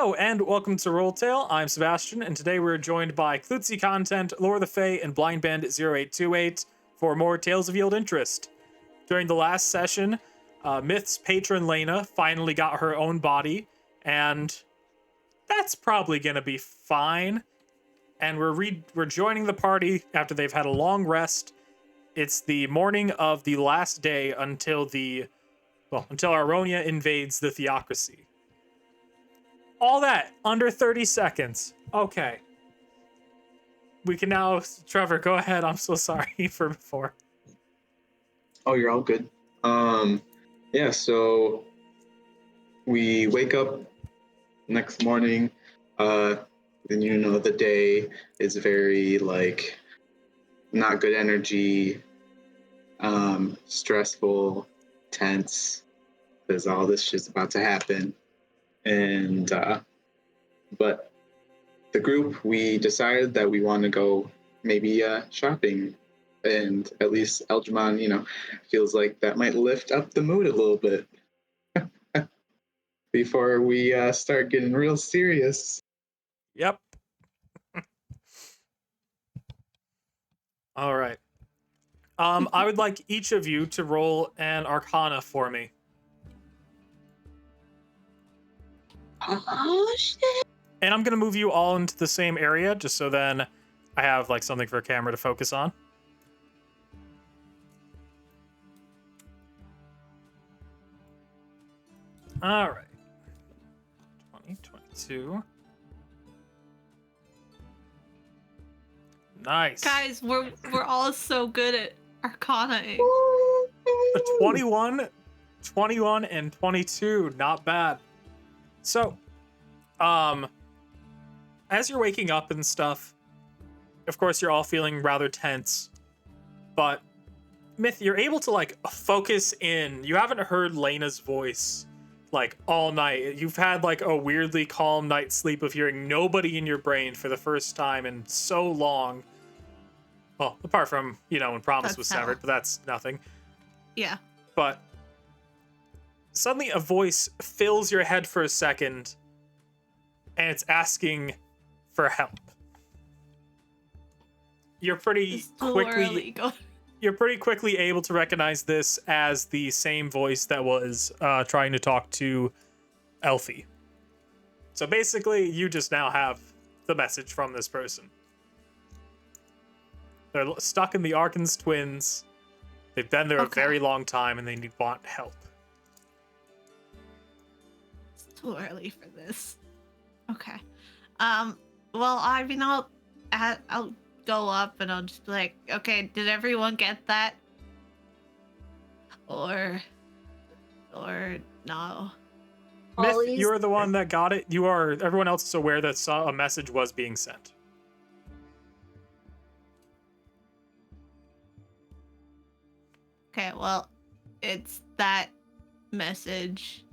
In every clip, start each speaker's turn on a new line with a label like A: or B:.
A: Hello and welcome to Rolltale. I'm Sebastian, and today we're joined by Klutzy Content, LordOfTheFae, and Blind Bandit 0828 for more Tales of Yield Interest. During the last session, Myth's patron Lena finally got her own body, and that's probably gonna be fine. And we're joining the party after they've had a long rest. It's the morning of the last day until Aronia invades the Theocracy. All that under 30 seconds. Okay. We can now, Trevor, go ahead. I'm so sorry for before.
B: Oh, you're all good. Yeah, so we wake up next morning, and the day is very not good energy, stressful, tense, because all this shit's about to happen. And but the group, we decided that we want to go maybe shopping, and at least Elgemon, feels like that might lift up the mood a little bit before we start getting real serious.
A: Yep. All right. I would like each of you to roll an Arcana for me.
C: Oh, shit.
A: And I'm going to move you all into the same area just so then I have something for a camera to focus on. All right. 2022. Nice.
C: Guys, we're all so good at Arcana.
A: 21, and 22. Not bad. So, as you're waking up and stuff, of course, you're all feeling rather tense. But, Myth, you're able to, focus in. You haven't heard Lena's voice, all night. You've had, a weirdly calm night's sleep of hearing nobody in your brain for the first time in so long. Well, apart from, when Promise was severed, but that's nothing.
C: Yeah.
A: But suddenly a voice fills your head for a second, and it's asking for help. You're pretty quickly able to recognize this as the same voice that was trying to talk to Elfie. So basically, you just now have the message from this person. They're stuck in the Arkon's twins. They've been there a very long time, and they want help.
C: It's too early for this. Okay. Well, I mean, I'll go up and I'll just be like, okay, did everyone get that? Or no?
A: Myth, you're the one that got it. Everyone else is aware that a message was being sent.
C: Okay, well, it's that message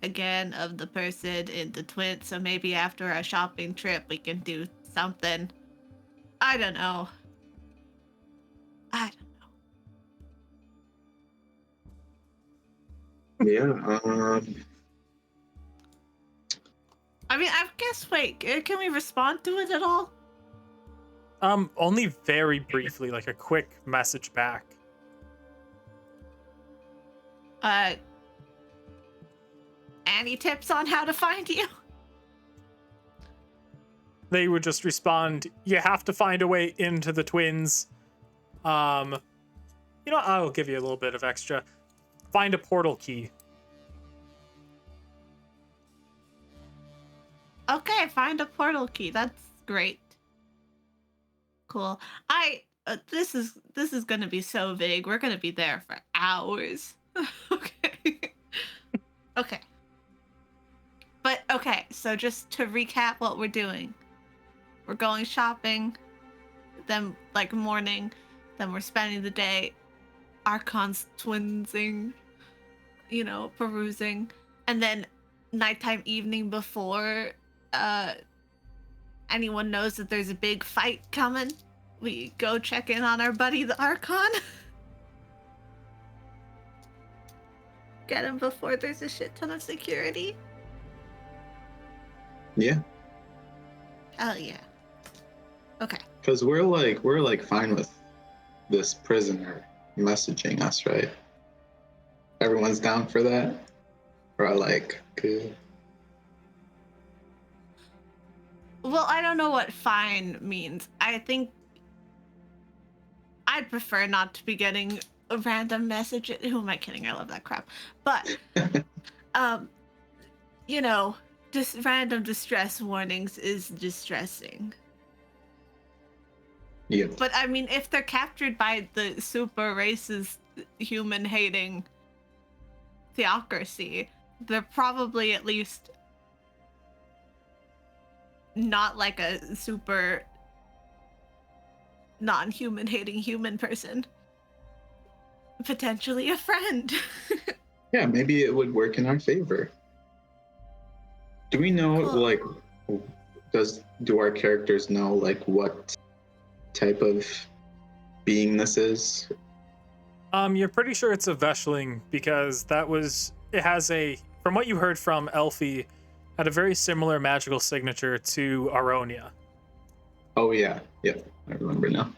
C: again of the person in the twins, so maybe after a shopping trip we can do something. I don't know.
B: Yeah,
C: I mean, I guess, wait, can we respond to it at all?
A: Only very briefly, a quick message back.
C: Any tips on how to find you?
A: They would just respond, you have to find a way into the twins. I'll give you a little bit of extra. Find a portal key.
C: Okay, find a portal key. That's great. Cool. This is gonna be so big. We're gonna be there for hours. Okay. Okay. But okay, so just to recap what we're doing. We're going shopping, then morning, then we're spending the day Arkon's twinsing, perusing, and then nighttime evening before anyone knows that there's a big fight coming, we go check in on our buddy the Arkon. Get him before there's a shit ton of security.
B: Yeah,
C: Oh yeah. Okay.
B: because we're fine with this prisoner messaging us, right? Everyone's down for that. Or good.
C: Well, I don't know what fine means. I think I'd prefer not to be getting a random message. Who am I kidding? I love that crap. But you know, just random distress warnings is distressing.
B: Yeah.
C: But I mean, if they're captured by the super racist, human-hating theocracy, they're probably at least not like a super non-human hating human person. Potentially a friend.
B: Yeah, maybe it would work in our favor. Do we know,
C: Cool.
B: do our characters know, what type of being this is?
A: You're pretty sure it's a Veshling because it has from what you heard from Elfie, had a very similar magical signature to Aronia.
B: Oh, yeah. Yeah, I remember now.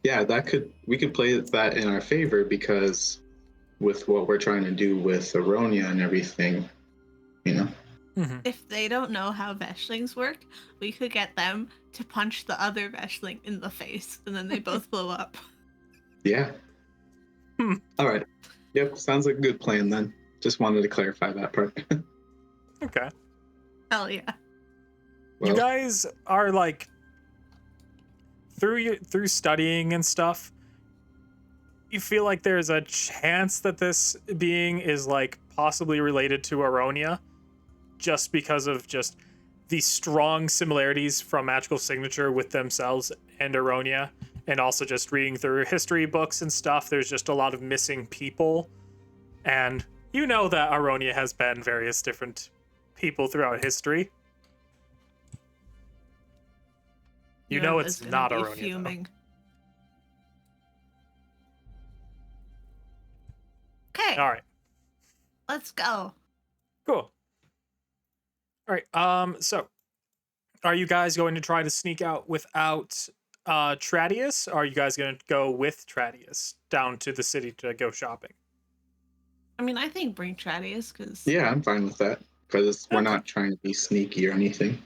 B: Yeah, we could play that in our favor because with what we're trying to do with Aronia and everything,
A: Mm-hmm.
C: If they don't know how Veshlings work, we could get them to punch the other Veshling in the face, and then they both blow up.
B: Yeah. All right. Yep, sounds like a good plan then. Just wanted to clarify that part.
A: Okay.
C: Hell yeah.
A: You guys are through studying and stuff, you feel like there's a chance that this being is possibly related to Aronia, just because of just the strong similarities from magical signature with themselves and Aronia, and also just reading through history books and stuff. There's just a lot of missing people, and you know that Aronia has been various different people throughout history. You know it's not Aronia, though.
C: Okay.
A: All right.
C: Let's go.
A: Cool. All right. So, are you guys going to try to sneak out without Tradius? Or are you guys going to go with Tradius down to the city to go shopping?
C: I mean, I think bring Tradius because.
B: Yeah, I'm fine with that because we're not trying to be sneaky or anything.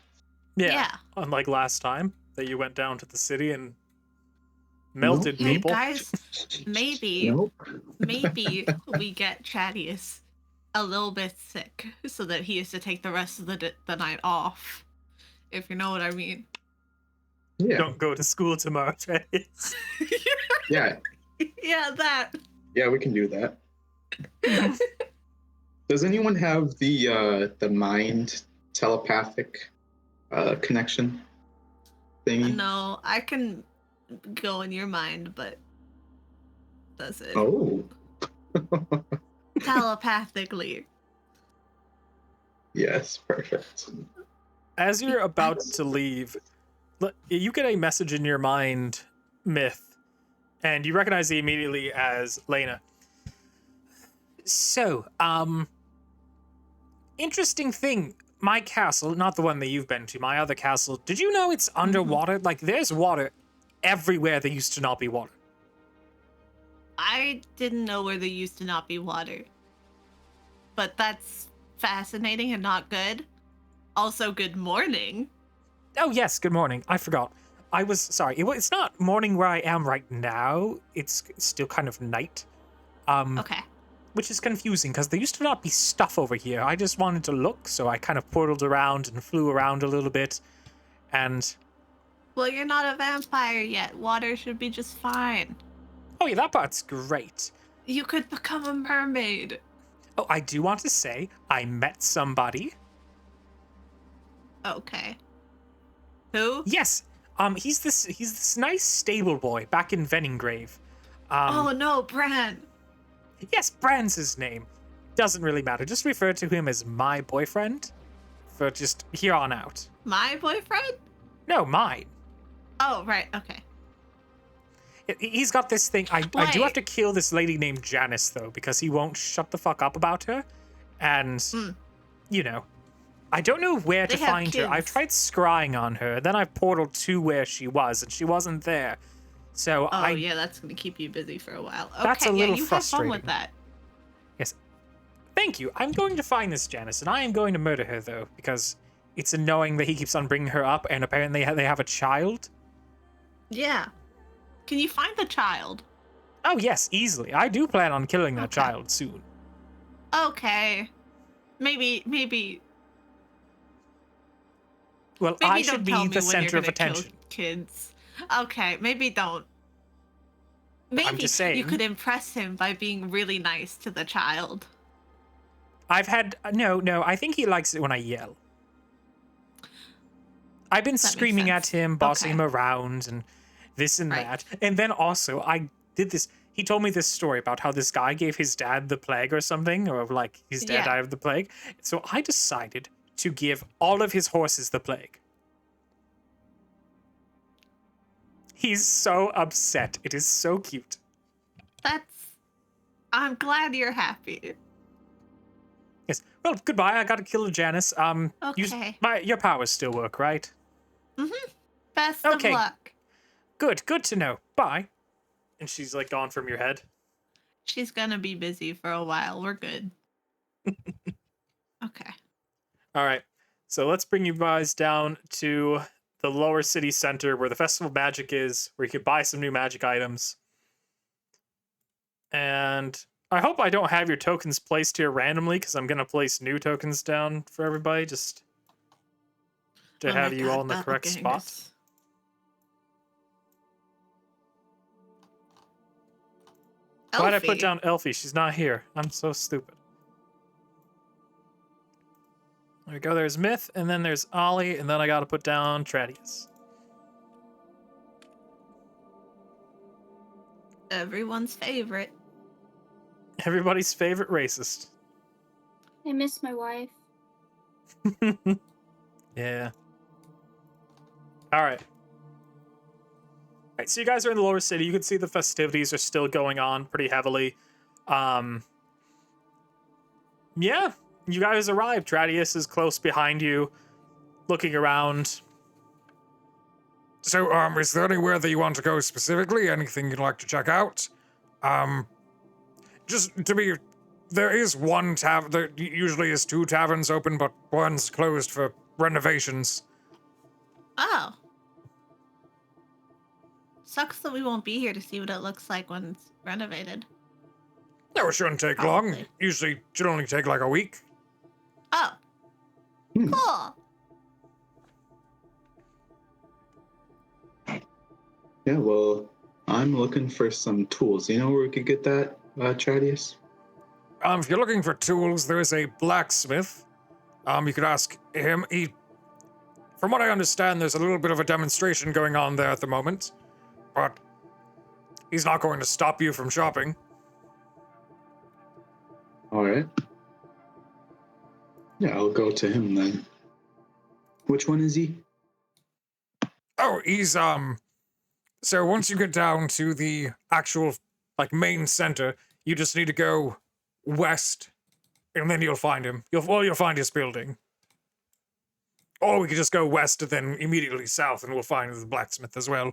A: Yeah. Unlike last time that you went down to the city and melted people.
C: Guys, maybe we get Tradius a little bit sick so that he has to take the rest of the night off, if you know what I mean.
B: Yeah.
A: Don't go to school tomorrow, Tradius.
B: Yeah.
C: Yeah, that.
B: Yeah, we can do that. Does anyone have the mind telepathic connection thingy?
C: No, I can go in your mind, but does it?
B: Oh.
C: Telepathically.
B: Yes, perfect.
A: As you're about to leave, you get a message in your mind, Myth, and you recognize it immediately as Lena. So, interesting thing. My castle, not the one that you've been to, my other castle, did you know it's underwater? There's water everywhere there used to not be water.
C: I didn't know where there used to not be water. But that's fascinating and not good. Also, good morning.
A: Oh, yes, good morning. I forgot. I was sorry. It's not morning where I am right now. It's still kind of night.
C: Okay.
A: Which is confusing because there used to not be stuff over here. I just wanted to look, so I kind of portaled around and flew around a little bit. And...
C: Well, you're not a vampire yet. Water should be just fine.
A: Oh, yeah, that part's great.
C: You could become a mermaid.
A: Oh, I do want to say, I met somebody.
C: Okay. Who?
A: Yes. He's this nice stable boy back in Venningrave.
C: Oh no, Bran.
A: Yes, Bran's his name. Doesn't really matter. Just refer to him as my boyfriend for just here on out.
C: My boyfriend?
A: No, mine.
C: Oh, right. Okay.
A: He's got this thing. I do have to kill this lady named Janice, though, because he won't shut the fuck up about her. And, you know. I don't know where to
C: They have
A: find her. I've
C: kids.
A: tried scrying on her, then I've portaled to where she was, and she wasn't there. So
C: Oh yeah, that's gonna keep you busy for a while. Okay,
A: That's a little
C: you have fun with
A: frustrating.
C: that.
A: Yes. Thank you. I'm going to find this Janice, and I am going to murder her, though, because it's annoying that he keeps on bringing her up, and apparently they have a child.
C: Yeah. Can you find the child?
A: Oh, yes, easily. I do plan on killing that
C: Okay.
A: child soon.
C: Okay. Maybe
A: Well, I
C: don't
A: should
C: tell
A: be
C: me
A: the
C: when
A: center
C: you're
A: of
C: gonna kill
A: attention.
C: kids. Okay, maybe don't. Maybe
A: just
C: you
A: saying.
C: could impress him by being really nice to the child.
A: I've had... No, I think he likes it when I yell. I've been
C: makes
A: screaming at
C: sense.
A: him, bossing
C: Okay.
A: him around, and this and
C: Right.
A: that. And then also, I did this... He told me this story about how this guy gave his dad the plague or something, or like his dad
C: Yeah.
A: died of the plague. So I decided to give all of his horses the plague. He's so upset. It is so cute.
C: I'm glad you're happy.
A: Yes. Well, goodbye. I gotta kill Janice.
C: Okay.
A: Your powers still work, right?
C: Best
A: Okay.
C: of luck.
A: Good to know. Bye. And she's like gone from your head.
C: She's gonna be busy for a while. We're good. Okay.
A: All right. So let's bring you guys down to the lower city center where the Festival of Magic is, where you can buy some new magic items. And I hope I don't have your tokens placed here randomly, because I'm going to place new tokens down for everybody, just to
C: Oh my
A: have you all in
C: God,
A: the correct spot.
C: doppelgangers.
A: Why'd I put
C: Elfie.
A: down Elfie? She's not here. I'm so stupid. There we go. There's Myth, and then there's Ollie, and then I got to put down Tradius.
C: Everyone's favorite.
A: Everybody's favorite racist.
D: I miss my wife.
A: Yeah. All right. All right, so you guys are in the lower city. You can see the festivities are still going on pretty heavily. Yeah, you guys arrived. Tradius is close behind you, looking around.
E: So, is there anywhere that you want to go specifically? Anything you'd like to check out? There is one there usually is 2 taverns open, but one's closed for renovations.
C: Oh. Sucks that we won't be here to see what it looks like when it's renovated.
E: No, it shouldn't take long.
C: Probably.
E: Usually, it should only take like a week.
C: Oh.
B: Hmm.
C: Cool.
B: Yeah, well, I'm looking for some tools. You know where we could get that, Tradius?
E: If you're looking for tools, there is a blacksmith. You could ask him. From what I understand, there's a little bit of a demonstration going on there at the moment, but he's not going to stop you from shopping.
B: All right. Yeah, I'll go to him then. Which one is he?
E: Oh, he's So once you get down to the actual main center, you just need to go west, and then you'll find him. You'll find his building. Or we could just go west and then immediately south, and we'll find the blacksmith as well.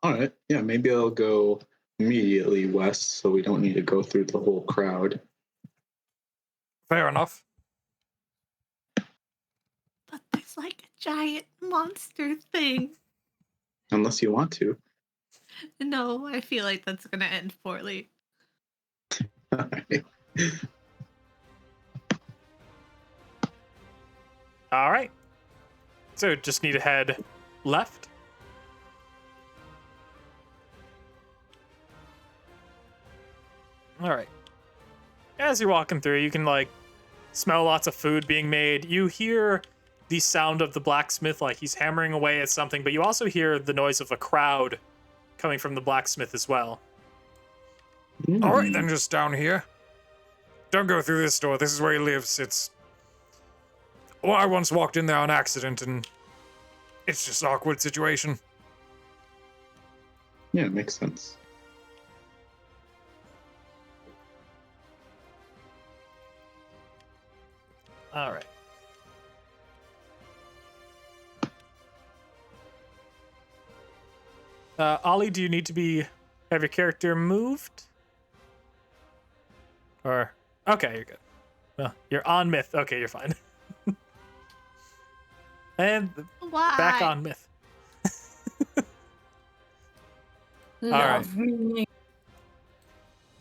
B: All right. Yeah, maybe I'll go immediately west so we don't need to go through the whole crowd.
E: Fair enough.
C: But there's like a giant monster thing.
B: Unless you want to.
C: No, I feel like that's gonna end poorly.
B: All right.
A: All right. So just need to head left. All right. As you're walking through, you can smell lots of food being made. You hear the sound of the blacksmith, like he's hammering away at something, but you also hear the noise of a crowd coming from the blacksmith as well.
E: All right, then just down here. Don't go through this door. This is where he lives. Well, I once walked in there on accident, and it's just an awkward situation.
B: Yeah, it makes sense.
A: All right. Ollie, do you need to have your character moved? Or okay, you're good. Well, you're on myth. Okay, you're fine. And
C: Why?
A: back on myth.
F: Love me.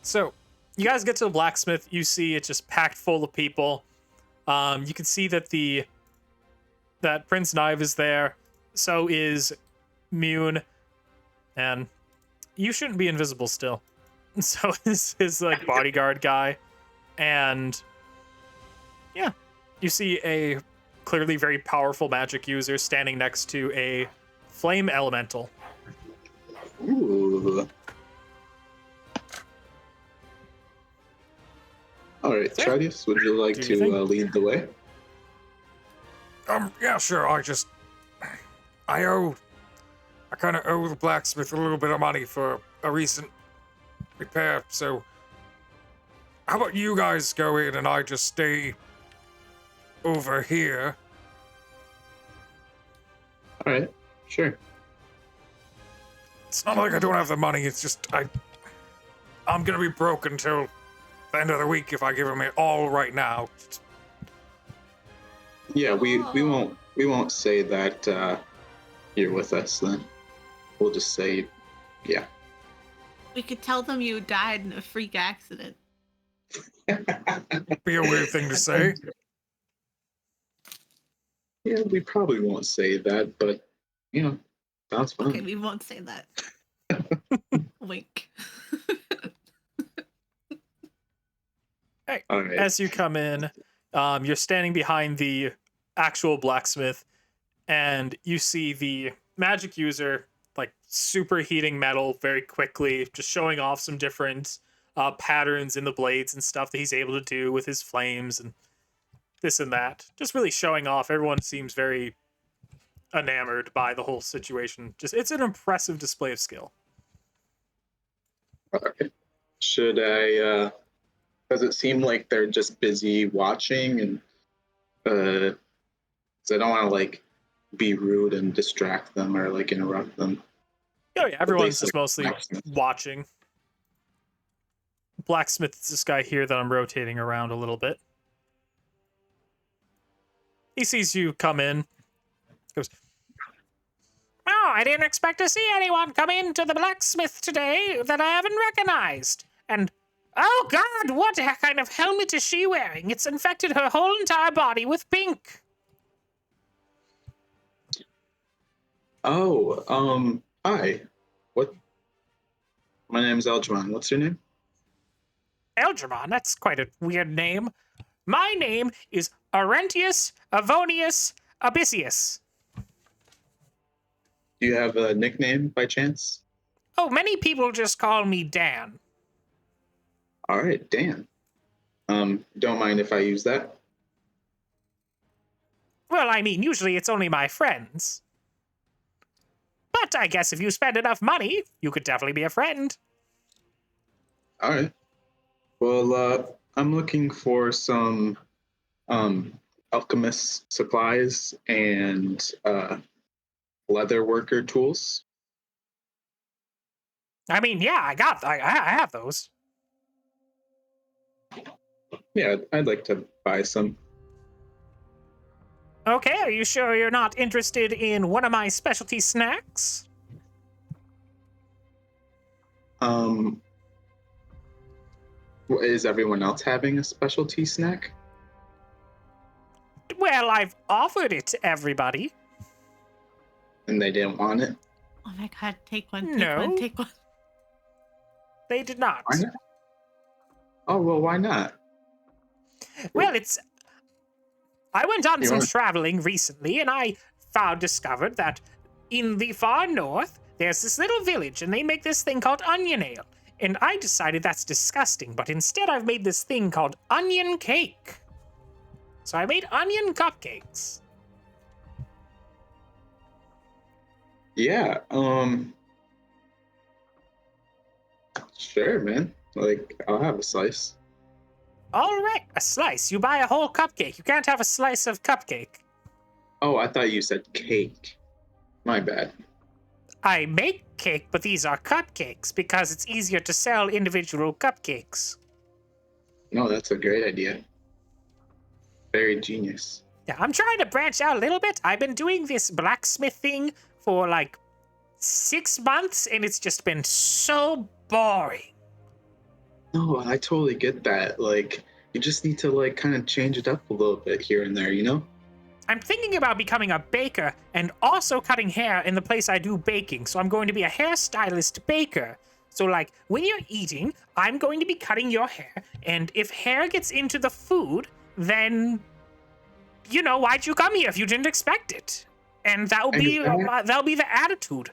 A: So, you guys get to the blacksmith. You see it's just packed full of people. You can see that that Prince Knive is there. So is Mune, and you shouldn't be invisible still. So is his like bodyguard guy, and yeah, you see a clearly very powerful magic user standing next to a flame elemental.
B: Ooh. All right,
A: Yeah.
B: Chardius, would you like
A: Do
B: to
A: your thing.
B: lead the way?
E: Yeah, sure. I kind of owe the blacksmith a little bit of money for a recent repair. So, how about you guys go in and I just stay over here?
B: All right, sure.
E: It's not like I don't have the money. It's just I'm gonna be broke until the end of the week if I give him it all right now.
B: Yeah, we
C: Oh.
B: won't say that you're with us then. We'll just say, yeah.
C: We could tell them you died in a freak accident.
E: Be a weird thing to say.
B: Yeah, we probably won't say that, but you know, sounds fun.
C: Okay, we won't say that. Wink.
B: All right.
A: As you come in, you're standing behind the actual blacksmith, and you see the magic user like superheating metal very quickly, just showing off some different patterns in the blades and stuff that he's able to do with his flames and this and that. Just really showing off. Everyone seems very enamored by the whole situation. Just it's an impressive display of skill.
B: All right. Should I? Does it seem like they're just busy watching, and 'cause I don't want to like be rude and distract them or like interrupt them.
A: Oh yeah, everyone's
B: least,
A: just
B: like,
A: mostly
B: blacksmith.
A: watching. Blacksmith is this guy here that I'm rotating around a little bit. He sees you come in. Goes, "Oh, I didn't expect to see anyone come into the blacksmith today that I haven't recognized. And, oh God, what kind of helmet is she wearing? It's infected her whole entire body with pink."
B: Oh, hi. What? My name's Eljaman. What's your name?
A: Elgermon, that's quite a weird name. My name is Arentius Avonius Abyssius.
B: Do you have a nickname by chance?
A: Oh, many people just call me Dan.
B: All right, Dan. Don't mind if I use that.
A: Well, I mean, usually it's only my friends. But I guess if you spend enough money, you could definitely be a friend.
B: All right. Well, I'm looking for some alchemist supplies and leather worker tools.
A: I mean, yeah, I have those.
B: Yeah, I'd like to buy some.
A: Okay, are you sure you're not interested in one of my specialty snacks?
B: Is everyone else having a specialty snack?
A: Well, I've offered it to everybody.
B: And they didn't want it?
C: Oh my God, take one, take
A: No.
C: one, take one.
A: They did not.
B: Why not? Oh, well, why not?
A: Well, I went on
B: You
A: some
B: want-
A: traveling recently, and I discovered that in the far north, there's this little village, and they make this thing called onion ale. And I decided that's disgusting, but instead I've made this thing called onion cake. So I made onion cupcakes.
B: Yeah, sure, man. Like, I'll have a slice.
A: All right, a slice. You buy a whole cupcake. You can't have a slice of cupcake.
B: Oh, I thought you said cake. My bad.
A: I make cake, but these are cupcakes because it's easier to sell individual cupcakes.
B: No, that's a great idea. Very genius.
A: Yeah, I'm trying to branch out a little bit. I've been doing this blacksmith thing for like 6 months, and it's just been so boring.
B: No, I totally get that. Like, you just need to like kind of change it up a little bit here and there, you know?
A: I'm thinking about becoming a baker and also cutting hair in the place I do baking. So I'm going to be a hairstylist baker. So like when you're eating, I'm going to be cutting your hair. And if hair gets into the food, then, you know, why'd you come here if you didn't expect it? And that'll be the attitude.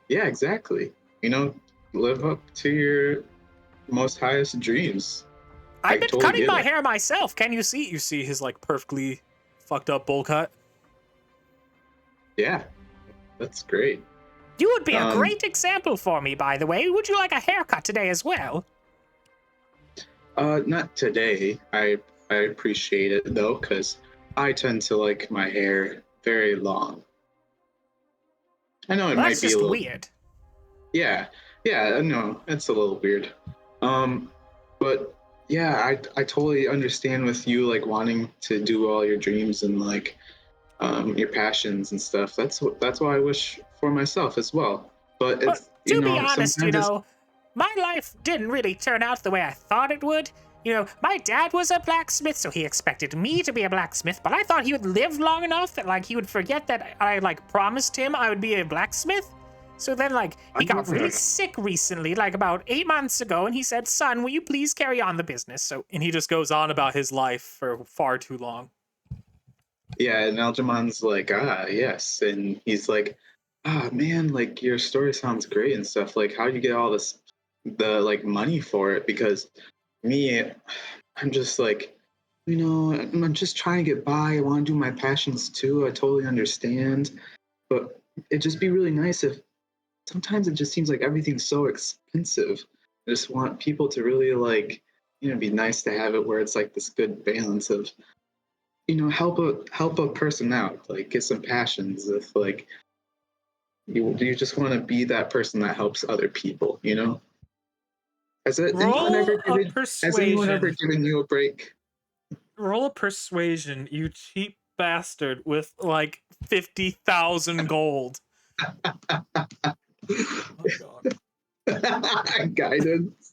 B: Yeah, exactly. You know, live up to your most highest dreams.
A: I've been
B: totally
A: cutting
B: get
A: my
B: it.
A: hair myself. Can you see? You see his like perfectly fucked up bowl cut?
B: Yeah, that's great.
A: You would be a great example for me, by the way. Would you like a haircut today as well?
B: Not today. I appreciate it though, because I tend to like my hair very long. I know it might
A: That's
B: be a
A: just
B: little
A: weird.
B: Yeah, I know it's a little weird. But yeah, I totally understand with you like wanting to do all your dreams and like your passions and stuff. That's what I wish for myself as well. But
A: But
B: it's
A: to
B: you
A: be
B: know
A: honest, you
B: sometimes it's-
A: know, my life didn't really turn out the way I thought it would. You know, my dad was a blacksmith, so he expected me to be a blacksmith, but I thought he would live long enough that, like, he would forget that I, like, promised him I would be a blacksmith. So then, like, he got really sick recently, like, about 8 months ago, and he said, son, will you please carry on the business? So, and he just goes on about his life for far too long.
B: Yeah, and Algermon's like, yes, and he's like, man, like your story sounds great and stuff. Like, how do you get all the like money for it? Because me, I'm just like, you know, I'm just trying to get by. I want to do my passions too. I totally understand, but it'd just be really nice if sometimes it just seems like everything's so expensive. I just want people to really like, you know, be nice to have it where it's like this good balance of, you know, help a person out, like get some passions. If like you just want to be that person that helps other people, you know. Has anyone ever given you a break?
A: Roll a persuasion, you cheap bastard, with like 50,000 gold. Oh god.
B: Guidance.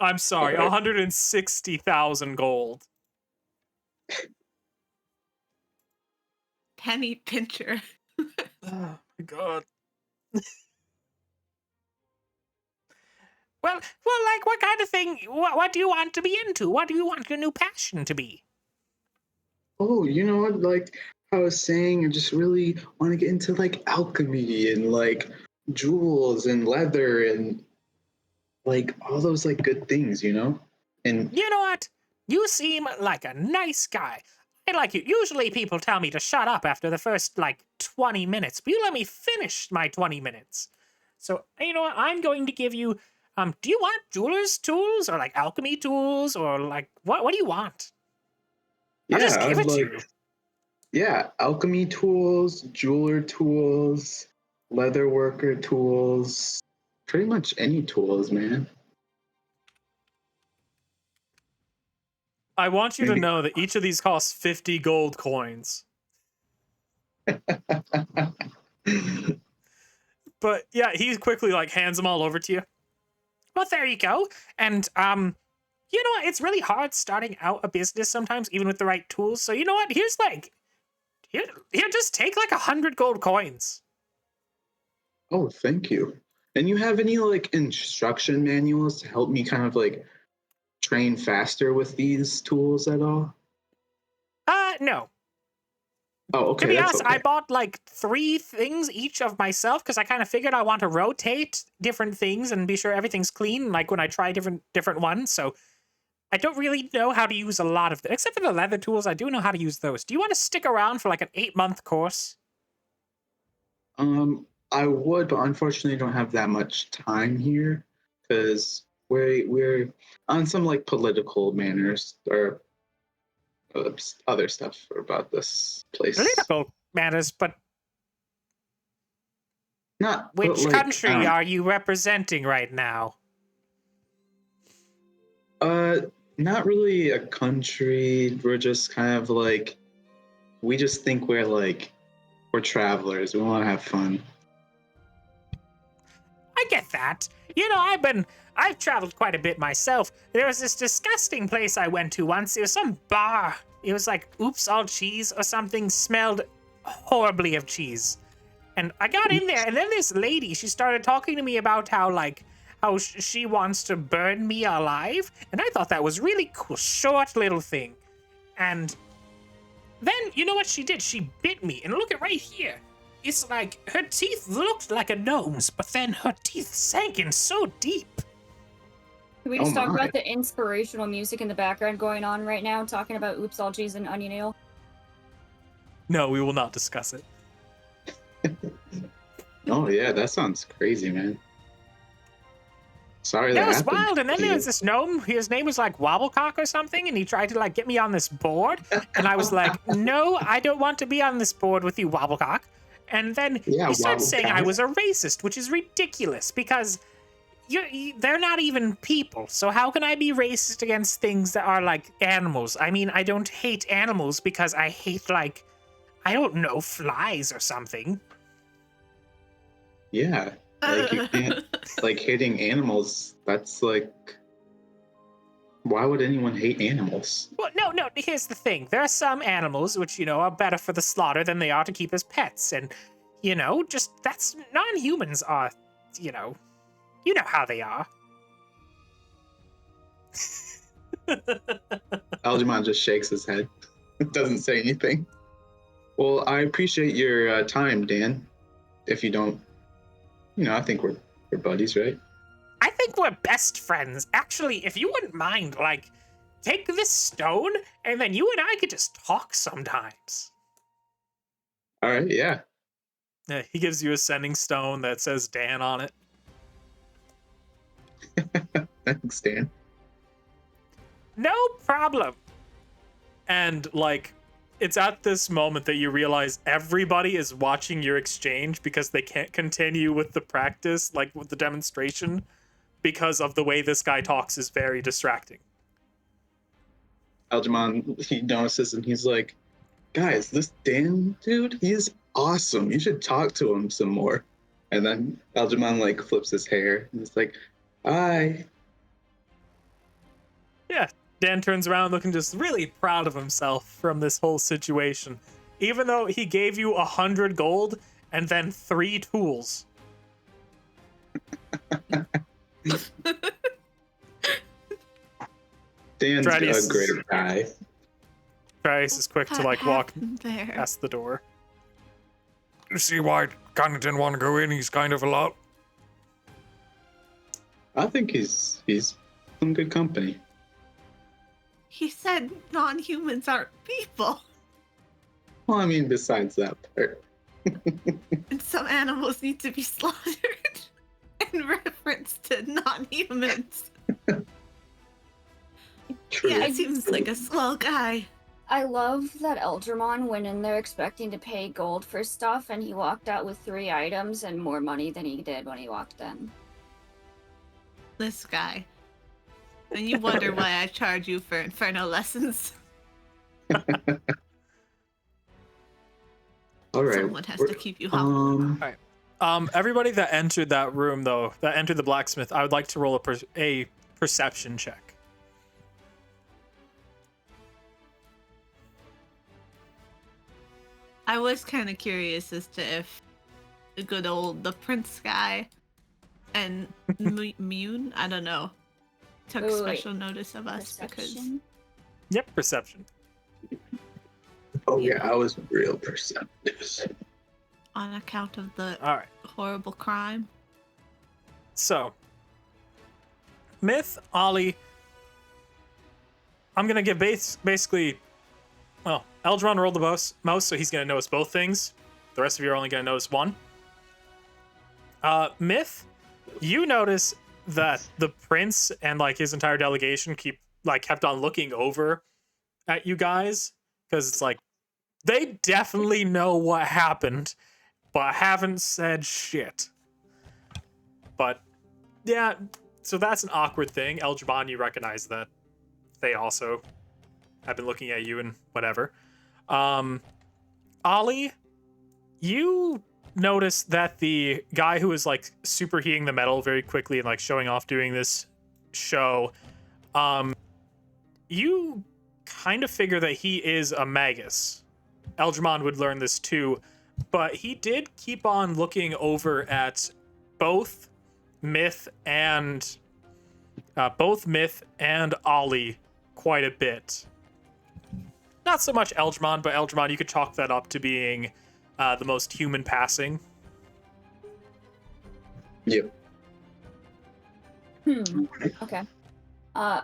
A: I'm sorry,
B: Alright.
A: 160,000 gold.
C: Penny pincher.
A: Oh my god. Well, like, what kind of thing? What do you want to be into? What do you want your new passion to be?
B: Oh, you know what? Like I was saying, I just really want to get into like alchemy and like jewels and leather and like all those like good things, you know. And
A: You know what? You seem like a nice guy. I like you. Usually people tell me to shut up after the first, like, 20 minutes, but you let me finish my 20 minutes. So, you know what? I'm going to give you, do you want jeweler's tools or, like, alchemy tools or, like, what do you want? I'll
B: yeah,
A: just give
B: I'd
A: it to
B: like
A: you.
B: yeah, alchemy tools, jeweler tools, leather worker tools, pretty much any tools, man.
A: I want you to
B: Maybe-
A: know that each of these costs 50 gold coins. But yeah, he quickly like hands them all over to you. Well, there you go. And you know what? It's really hard starting out a business sometimes, even with the right tools. So you know what? Here's like, here, just take like 100 gold coins.
B: Oh, thank you. And you have any like instruction manuals to help me kind of like train faster with these tools at all?
A: No.
B: Oh, okay.
A: To be
B: That's
A: honest,
B: okay.
A: I bought like 3 things each of myself because I kind of figured I want to rotate different things and be sure everything's clean. Like when I try different ones, so I don't really know how to use a lot of them, except for the leather tools. I do know how to use those. Do you want to stick around for like an 8-month course?
B: I would, but unfortunately, don't have that much time here because we're on some like political manners or other stuff about this place.
E: Political matters, but
B: Not
E: which
B: but, like,
E: country are you representing right now?
B: Not really a country. We're just kind of like we just think we're travelers. We want to have fun.
E: I get that. You know, I've traveled quite a bit myself. There was this disgusting place I went to once. It was some bar. It was like Oops All Cheese or something. Smelled horribly of cheese. And I got in there, and then this lady, she started talking to me about how she wants to burn me alive. And I thought that was really cool. Short little thing. And then, you know what she did? She bit me. And look at right here. It's like her teeth looked like a gnome's, but then her teeth sank in so deep.
D: Can we just talk about the inspirational music in the background going on right now, talking about Oops All Cheese and Onion Ale?
A: No, we will not discuss it.
B: Oh yeah, that sounds crazy, man. Sorry
E: That
B: that
E: was
B: happened
E: wild. And then
B: to
E: there
B: you.
E: was this gnome. His name was like Wobblecock or something, and he tried to like get me on this board. And I was like, no, I don't want to be on this board with you, Wobblecock. And then
B: Yeah,
E: he started saying I
B: Wobblecock.
E: was a racist, which is ridiculous because they're not even people. So how can I be racist against things that are like animals? I mean, I don't hate animals because I hate like, I don't know, flies or something.
B: Yeah, like you can't like hating animals. That's like, why would anyone hate animals?
E: Well, no, here's the thing. There are some animals which, you know, are better for the slaughter than they are to keep as pets. And, you know, just that's non-humans are, you know how they are.
B: Algernon just shakes his head, doesn't say anything. Well, I appreciate your time, Dan. If you don't, I think we're buddies, right?
E: I think we're best friends. Actually, if you wouldn't mind, like, take this stone and then you and I could just talk sometimes.
B: All right, yeah.
A: Yeah, he gives you a sending stone that says Dan on it.
B: Thanks, Dan.
E: No problem.
A: And like, it's at this moment that you realize everybody is watching your exchange because they can't continue with the practice, like with the demonstration, because of the way this guy talks is very distracting.
B: Algernon, he notices and he's like, guys, this Dan dude, he's awesome. You should talk to him some more. And then Algernon like flips his hair and he's like, hi.
A: Yeah, Dan turns around looking just really proud of himself from this whole situation. Even though he gave you 100 gold and then 3 tools.
B: Dan's
A: Tradius.
B: a great guy.
A: Trace is quick to
C: What
A: like walk
C: happened there?
A: past the door.
E: You see why I kind of didn't want to go in? He's kind of a lot.
B: I think he's some good company.
C: He said non-humans aren't people,
B: Well, I mean, besides that part.
C: and some animals need to be slaughtered in reference to non-humans.
B: True.
C: Yeah, he seems like a swell guy.
D: I love that Eldramon went in there expecting to pay gold for stuff, and he walked out with 3 items and more money than he did when he walked in.
C: This guy. And you wonder why I charge you for Inferno lessons.
B: All right.
C: Someone has to keep you humble.
A: Everybody that entered that room, though, that entered the blacksmith, I would like to roll a perception check.
C: I was kind of curious as to if the good old the prince guy and Mune, I don't know, took
D: Wait.
C: special notice of us because
D: Perception?
A: Yep, perception.
B: Oh yeah, I was real perceptive.
C: on account of the
A: All right.
C: horrible crime.
A: So, Myth, Ollie, I'm going to give basically, well, Eldron rolled the most, so he's going to notice both things. The rest of you are only going to notice one. Myth, you notice that the prince and like his entire delegation kept on looking over at you guys because it's like they definitely know what happened, but haven't said shit. But yeah, so that's an awkward thing. Eljaban, you recognize that they also have been looking at you and whatever. Ollie, you notice that the guy who was like superheating the metal very quickly and like showing off doing this show, you kind of figure that he is a magus. Eldramon would learn this too, but he did keep on looking over at both Myth and Ollie quite a bit. Not so much Eldramon, but Eldramon, you could chalk that up to being the most human passing.
B: Yep.
D: Okay.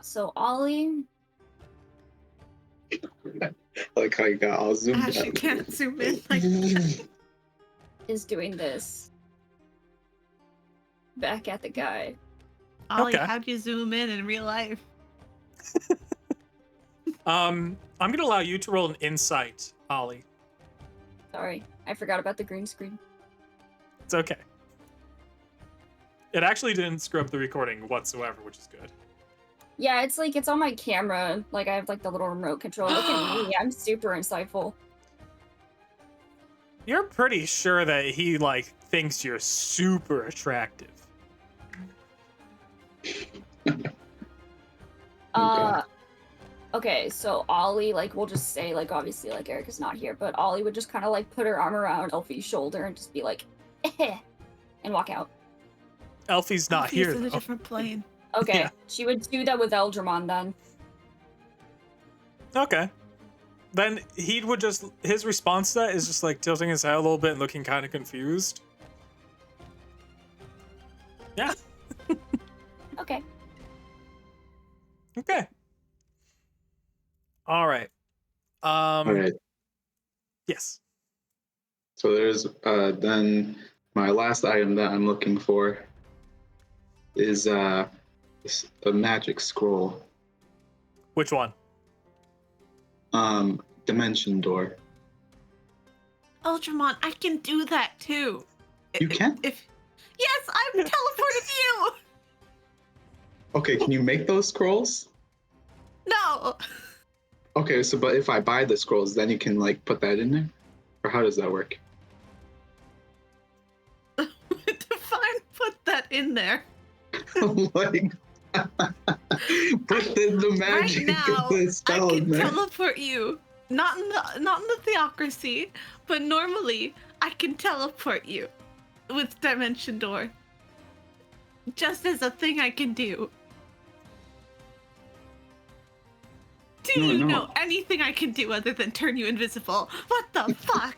D: So Ollie.
B: I like how you got all zoomed
C: Ash, you
B: out.
C: can't zoom in like that.
D: Is doing this back at the guy.
C: Ollie,
A: Okay.
C: how'd you zoom in real life?
A: I'm gonna allow you to roll an insight, Ollie.
D: Sorry, I forgot about the green screen.
A: It's okay. It actually didn't screw up the recording whatsoever, which is good.
D: Yeah, it's like it's on my camera. Like I have like the little remote control. Look at me, I'm super insightful.
A: You're pretty sure that he like thinks you're super attractive.
D: Okay, so Ollie, like, we'll just say, like, obviously, like, Erica's not here, but Ollie would just kind of, like, put her arm around Elfie's shoulder and just be like, eh, and walk out.
A: Elfie's not
C: He's
A: here,
C: in a
A: though.
C: different plane.
D: Okay,
A: Yeah.
D: she would do that with Eldramon then.
A: Okay. Then he would just, his response to that is just like tilting his head a little bit and looking kind of confused. Yeah.
D: Okay.
A: Okay. All right.
B: All right.
A: Yes.
B: So there's then my last item that I'm looking for is a magic scroll.
A: Which one?
B: Dimension door.
C: Ultramon, I can do that too.
B: You can?
C: Yes, I'm teleported you.
B: Okay, can you make those scrolls?
C: No.
B: Okay, so but if I buy the scrolls, then you can like put that in there? Or how does that work?
C: Define put that in there.
B: Like put the magic
C: Right now,
B: the
C: I
B: spell in
C: can
B: there.
C: teleport you. Not in the theocracy, but normally I can teleport you with Dimension Door. Just as a thing I can do. Do
B: No,
C: you
B: no.
C: know anything I can do other than turn you invisible? What the fuck?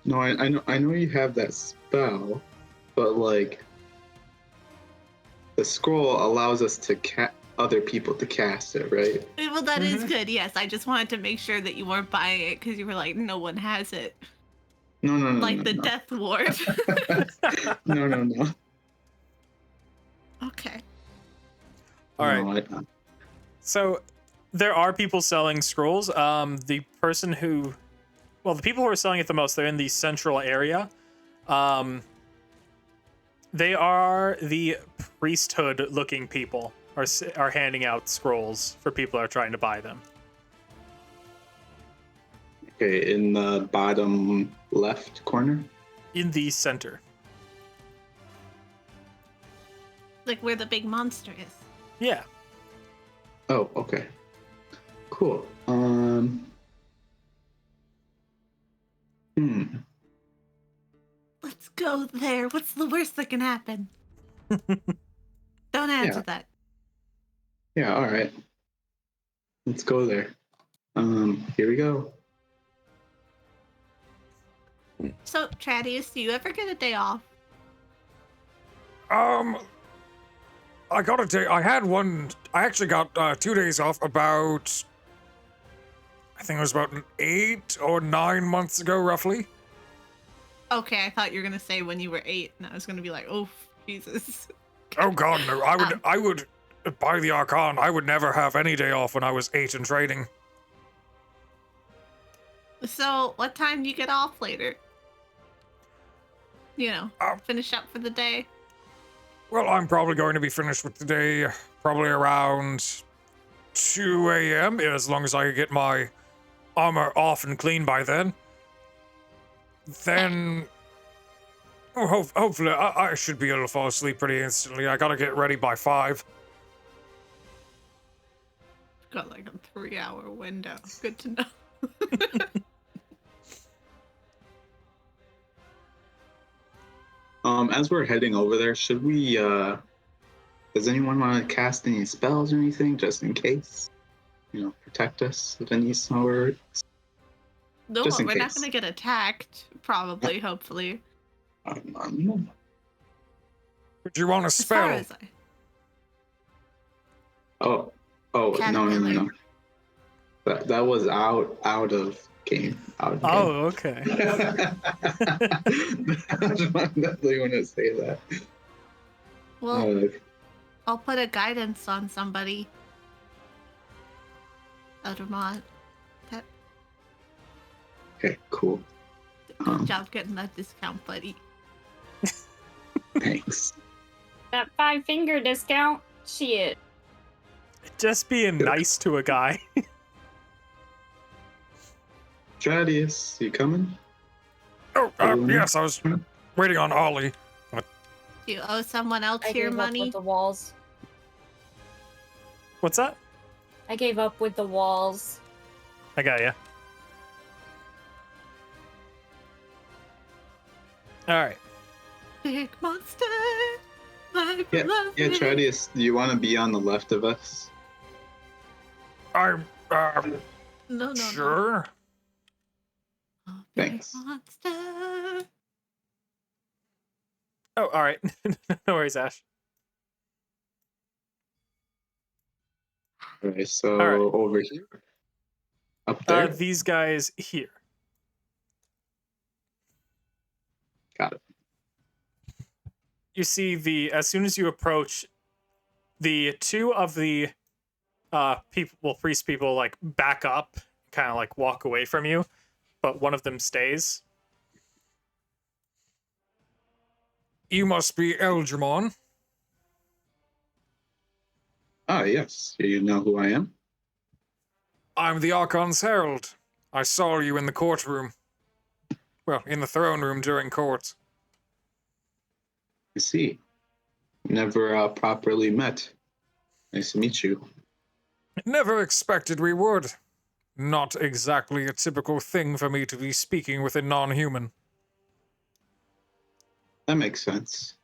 B: No, I know you have that spell, but like the scroll allows us to other people to cast it, right?
C: Well, that is good. Yes, I just wanted to make sure that you weren't buying it because you were like, no one has it.
B: No,
C: Like
B: no,
C: the
B: no.
C: Death Warp.
B: No.
C: Okay.
A: All right.
B: No,
A: So there are people selling scrolls. The people who are selling it the most, they're in the central area. They are the priesthood looking people are handing out scrolls for people who are trying to buy them.
B: Okay, in the bottom left corner.
A: In the center.
C: Like where the big monster is.
A: Yeah.
B: Oh, okay. Cool.
C: Let's go there. What's the worst that can happen? Don't answer
B: Yeah.
C: that.
B: Yeah, all right. Let's go there. Here we go.
C: So, Tradius, do you ever get a day off?
E: I got a day. I had one. I actually got 2 days off about. I think it was about 8 or 9 months ago, roughly.
C: Okay, I thought you were gonna say when you were 8, and I was gonna be like, oh, Jesus.
E: Oh God, no! I would, by the Arkon, I would never have any day off when I was 8 and trading.
C: So, what time do you get off later? You know,
E: Um,
C: finish up for the day.
E: Well, I'm probably going to be finished with the day probably around 2 a.m. as long as I get my armor off and clean by then. Then, hopefully, I should be able to fall asleep pretty instantly. I gotta get ready by 5.
C: Got like a 3-hour window. Good to know.
B: As we're heading over there, should we, does anyone want to cast any spells or anything, just in case? You know, protect us if any sword.
C: No,
B: Just in
C: we're not
B: case.
C: gonna get attacked, probably, hopefully.
E: Would you want a
C: As far
E: spell?
C: as I...
B: Oh, no.
C: Caterpillar.
B: That was out of game. Out of game.
A: Oh, okay.
B: I definitely want to say that.
C: Well, I'll put a guidance on somebody. Eldermont.
B: Okay, cool.
C: Good job getting that discount, buddy.
B: Thanks.
D: That 5-finger discount? Shit.
A: Just being nice to a guy.
B: Stradius, you coming?
E: Oh, yes, I was waiting on Ollie.
C: Do you owe someone else
D: I
C: your
D: gave up
C: money?
D: with the walls.
A: What's that?
D: I gave up with the walls.
A: I got ya. All right.
C: Big monster. My
B: Yeah,
C: beloved.
B: Stradius, do you want to be on the left of us?
E: I'm,
C: No.
E: sure.
C: Oh, big
B: Thanks.
C: monster.
A: Oh, all right. No worries, Ash.
B: All right, so
A: All right.
B: over here. Up there.
A: These guys here.
B: Got it.
A: You see as soon as you approach, the two of the priest people like back up, kind of like walk away from you, but one of them stays.
E: You must be Eldramon.
B: Ah, yes. You know who I am?
E: I'm the Archon's Herald. I saw you in the courtroom. Well, in the throne room during court.
B: I see. Never properly met. Nice to meet you.
E: Never expected we would. Not exactly a typical thing for me to be speaking with a non-human.
B: That makes sense.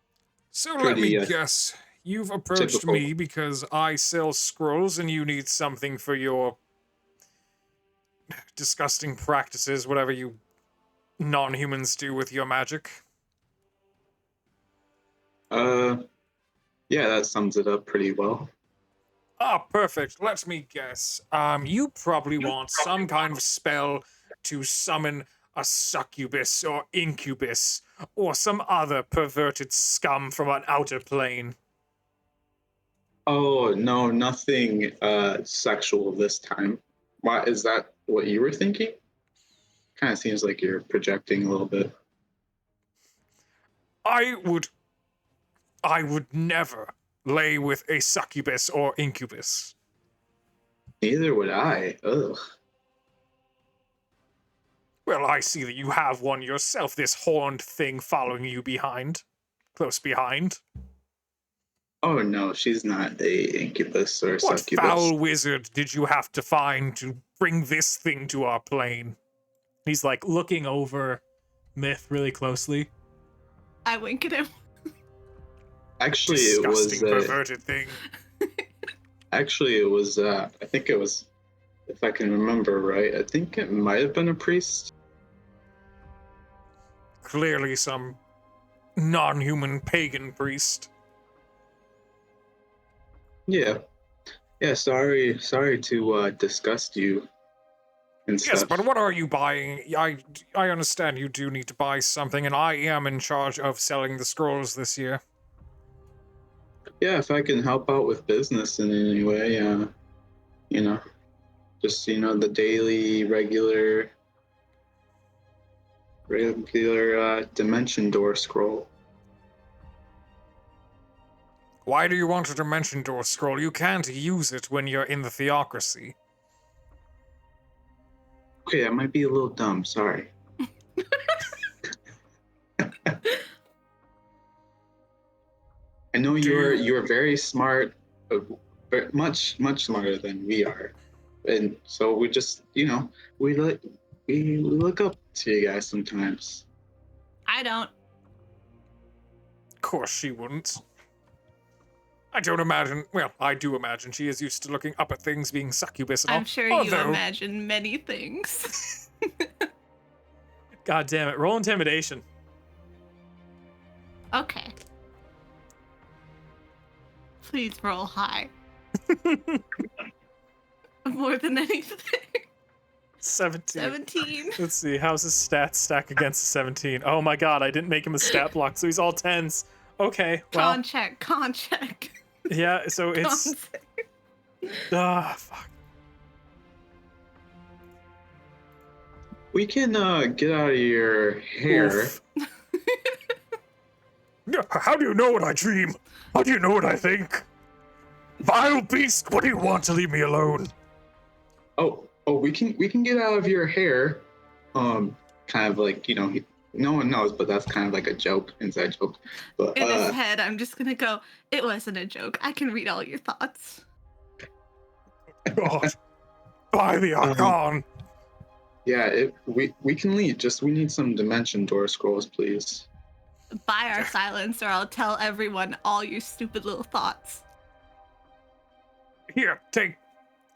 E: So let
B: Pretty,
E: me guess. You've approached
B: typical.
E: me because I sell scrolls and you need something for your disgusting practices, whatever you non-humans do with your magic.
B: Yeah, that sums it up pretty well.
E: Ah, perfect. Let me guess. You probably want some kind of spell to summon a succubus or incubus or some other perverted scum from an outer plane.
B: Oh, no, nothing sexual this time. Why, is that what you were thinking? Kind of seems like you're projecting a little bit.
E: I would never lay with a succubus or incubus.
B: Neither would I. Ugh.
E: Well, I see that you have one yourself, this horned thing following you behind. Close behind.
B: Oh, no, she's not a incubus or
E: What
B: succubus.
E: foul wizard did you have to find to bring this thing to our plane?
A: He's like looking over Myth really closely.
C: I wink at him.
B: Actually,
E: Disgusting
B: it was...
E: perverted thing.
B: Actually, it was... I think it was... If I can remember right, I think it might have been a priest.
E: Clearly some non-human pagan priest.
B: Yeah. Yeah, sorry to disgust you. and
E: Yes,
B: stuff.
E: but what are you buying? I understand you do need to buy something, and I am in charge of selling the scrolls this year.
B: Yeah, if I can help out with business in any way, you know, just the daily regular dimension door scroll.
E: Why do you want a dimension door scroll? You can't use it when you're in the theocracy.
B: Okay, I might be a little dumb. Sorry. I know you're very smart, much smarter than we are, and so we just we look up to you guys sometimes.
C: I don't.
E: Of course she wouldn't. I don't imagine. Well, I do imagine she is used to looking up at things being succubus and all.
C: I'm sure you
E: Although,
C: imagine many things.
A: God damn it. Roll intimidation.
C: Okay. Please roll high. More than anything.
A: 17.
C: 17.
A: Let's see. How's his stats stack against a 17? Oh my god, I didn't make him a stat block, so he's all 10s. Okay, well.
C: Con check.
A: Yeah, so it's.
C: Con check.
A: Ah, fuck.
B: We can get out of your hair.
A: Oof.
E: how do you know what I dream? How do you know what I think? Vile beast, what do you want to leave me alone?
B: Oh, we can get out of your hair. Kind of like no one knows, but that's kind of like a joke, inside joke. But
C: In his head, I'm just gonna go, it wasn't a joke. I can read all your thoughts.
E: God, by the Arkon.
B: yeah, we can leave. Just we need some dimension door scrolls, please.
C: Buy our silence, or I'll tell everyone all your stupid little thoughts.
E: Here, take.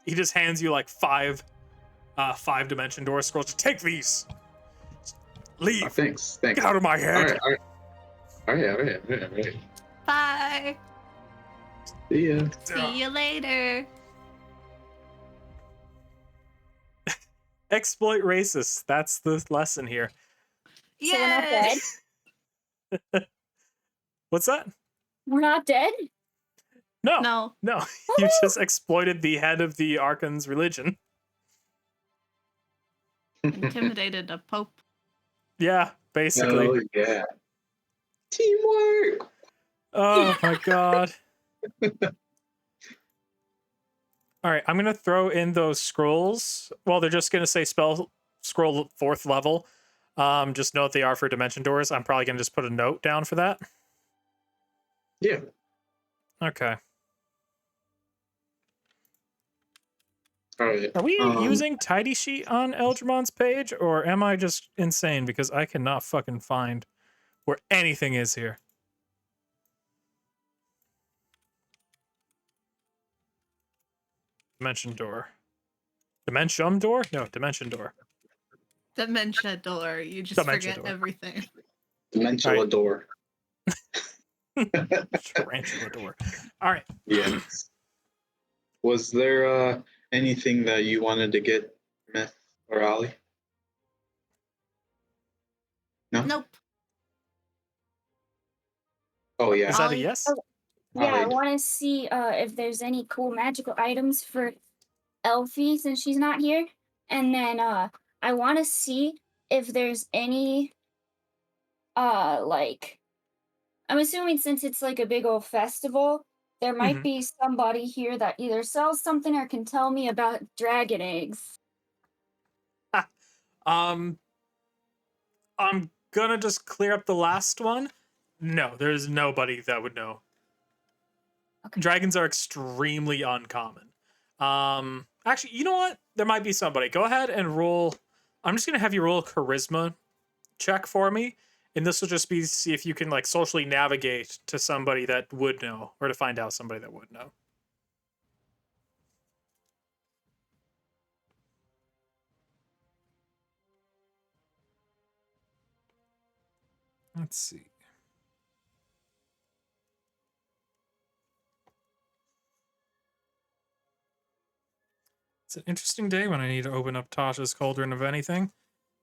A: He just hands you like five dimension door scrolls. Take these. Leave.
B: Thanks.
E: Get out of my head.
B: All right.
C: Bye.
B: See ya.
C: See you later.
A: Exploit racists. That's the lesson here.
D: So we're not dead?
A: What's that?
D: We're not dead?
A: No.
C: No.
A: You just exploited the head of the Arkon's religion.
C: Intimidated a pope.
A: Yeah, basically.
B: Oh yeah. Teamwork.
A: Oh my god. All right, I'm going to throw in those scrolls. Well, they're just going to say spell scroll 4th level. Just note they are for dimension doors. I'm probably going to just put a note down for that.
B: Yeah.
A: Okay.
B: All right.
A: Are we using Tidy Sheet on Eldremon's page, or am I just insane because I cannot fucking find where anything is here? Dimension door. Dimension door? No, dimension door.
C: Dementia door. You just
A: Dementia
C: forget
A: door.
C: everything.
B: Dimensional
A: Right.
B: door.
A: Tarantula door. All right.
B: Yes. Was there anything that you wanted to get, Myth or Ollie? No.
C: Nope.
B: Oh yeah.
A: Is that a
C: Ollie?
A: yes?
D: Oh. Yeah, I
B: Alright.
D: want to see if there's any cool magical items for Elfie since she's not here. And then I want to see if there's any like I'm assuming since it's like a big old festival, there might be somebody here that either sells something or can tell me about dragon eggs.
A: I'm gonna just clear up the last one. No, there's nobody that would know.
D: Okay.
A: Dragons are extremely uncommon. Actually, you know what? There might be somebody. Go ahead and roll. I'm just gonna have you roll a charisma check for me, and this will just be see if you can like socially navigate to somebody that would know, or to find out somebody that would know. Let's see. It's an interesting day when I need to open up Tasha's cauldron of anything.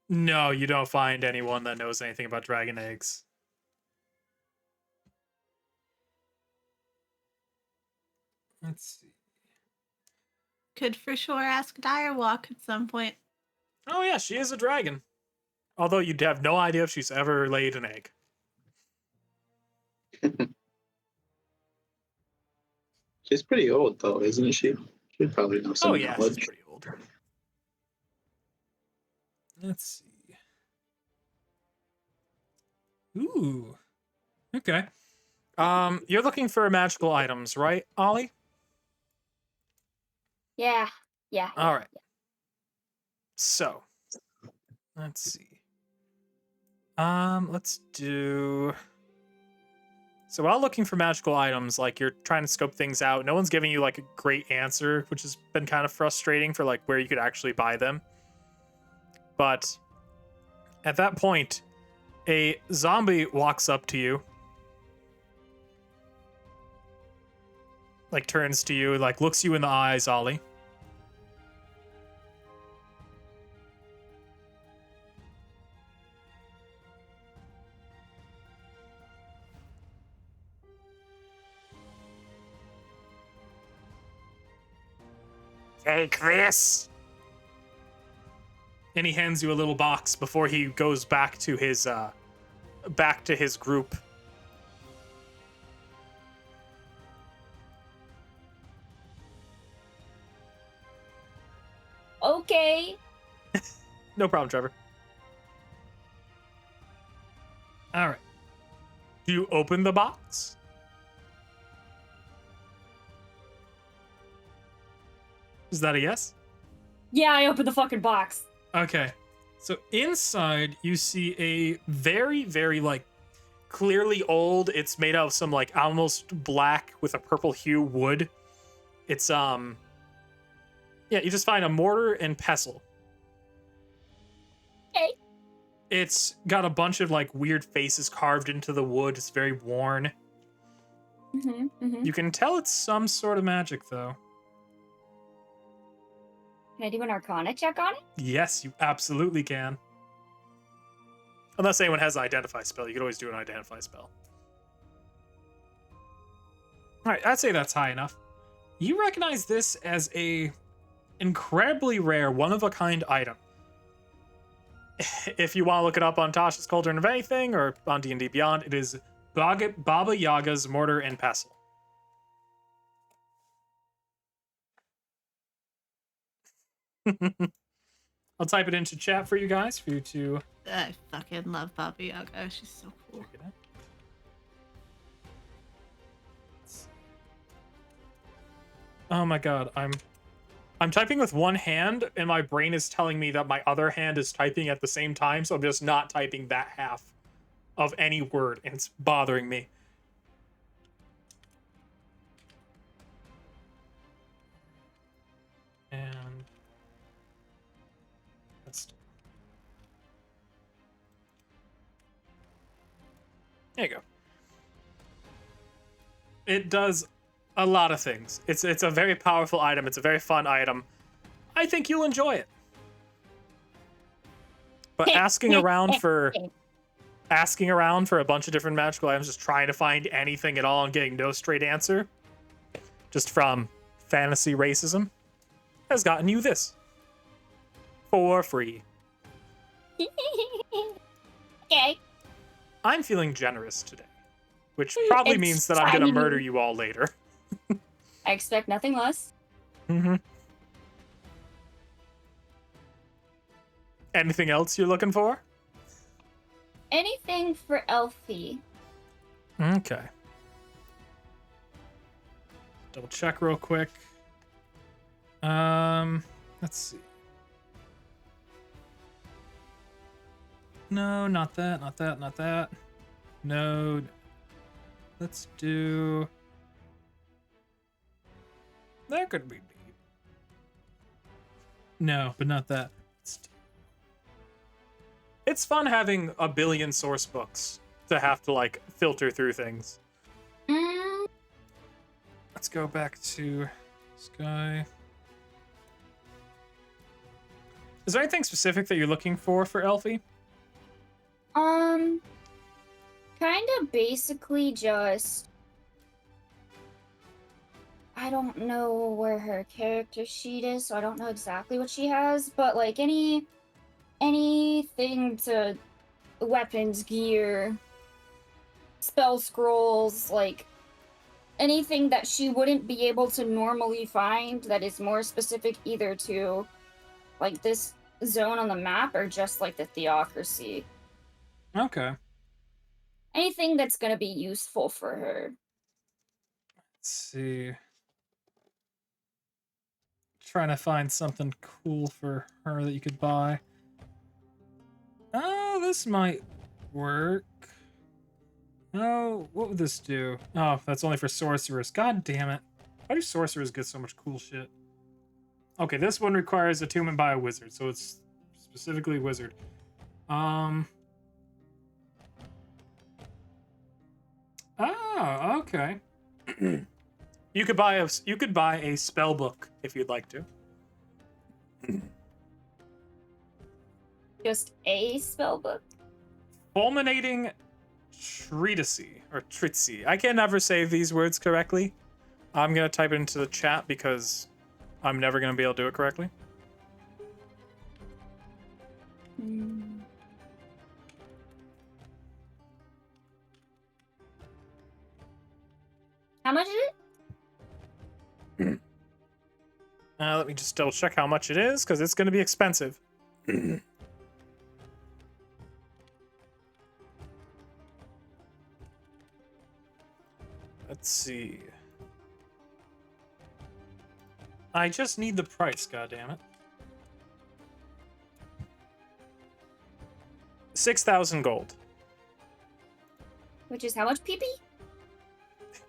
A: No, you don't find anyone that knows anything about dragon eggs. Let's see.
C: Could for sure ask Direwalk at some point.
A: Oh yeah, she is a dragon. Although you'd have no idea if she's ever laid an egg.
B: She's pretty old, though, isn't she? She'd probably know some
A: Oh yeah,
B: knowledge.
A: she's pretty old. Let's see. Ooh. Okay. You're looking for magical items, right, Ollie?
D: Yeah.
A: All right. So, let's see. Let's do. So while looking for magical items, like you're trying to scope things out, no one's giving you like a great answer, which has been kind of frustrating for like where you could actually buy them. But at that point, a zombie walks up to you, like turns to you, like looks you in the eyes, Ollie. Take this. And he hands you a little box before he goes back to his group.
D: Okay.
A: No problem, Trevor. All right. Do you open the box? Is that a yes?
F: Yeah, I opened the fucking box.
A: Okay. So inside you see a very, very like clearly old. It's made out of some like almost black with a purple hue wood. It's yeah, you just find a mortar and pestle.
D: Okay.
A: It's got a bunch of like weird faces carved into the wood. It's very worn. You can tell it's some sort of magic though.
D: Can I do an Arcana check on it?
A: Yes, you absolutely can. Unless anyone has an identify spell, you could always do an identify spell. All right, I'd say that's high enough. You recognize this as a incredibly rare, one-of-a-kind item. If you want to look it up on Tasha's Cauldron of Anything or on D&D Beyond, it is Baba Yaga's Mortar and Pestle. I'll type it into chat for you guys for you to
C: I fucking love Baba Yaga. She's so cool.
A: check it out. Oh my god, I'm typing with one hand and my brain is telling me that my other hand is typing at the same time, so I'm just not typing that half of any word and it's bothering me. And there you go. It does a lot of things. It's a very powerful item. It's a very fun item. I think you'll enjoy it. But asking around for a bunch of different magical items, just trying to find anything at all and getting no straight answer, just from fantasy racism, has gotten you this for free.
D: Okay.
A: I'm feeling generous today, which probably
D: It's
A: means that I'm gonna
D: fine.
A: murder you all later.
D: I expect nothing less.
A: Mm-hmm. Anything else you're looking for?
D: Anything for Elfie?
A: Okay. Double check real quick. Let's see. No, not that, not that, not that. No. Let's do... That could be neat. No, but not that. It's fun having a billion source books to have to, like, filter through things. Let's go back to this guy. Is there anything specific that you're looking for Elfie?
D: Kind of basically just. I don't know where her character sheet is, so I don't know exactly what she has, but like anything to weapons, gear, spell scrolls, like anything that she wouldn't be able to normally find that is more specific either to like this zone on the map or just like the theocracy.
A: Okay.
D: Anything that's gonna be useful for her.
A: Let's see. Trying to find something cool for her that you could buy. Oh, this might work. Oh, what would this do? Oh, that's only for sorcerers. God damn it. Why do sorcerers get so much cool shit? Okay, this one requires attunement by a wizard, so it's specifically wizard. Oh, okay. You could buy a spell book if you'd like to.
D: Just a spellbook.
A: Fulminating treatise or tritsi. I can never say these words correctly. I'm gonna type it into the chat because I'm never gonna be able to do it correctly.
D: How much is it?
A: Let me just double check how much it is because it's gonna be expensive. Let's see. I just need the price, goddammit. 6,000 gold.
D: Which is how much PP?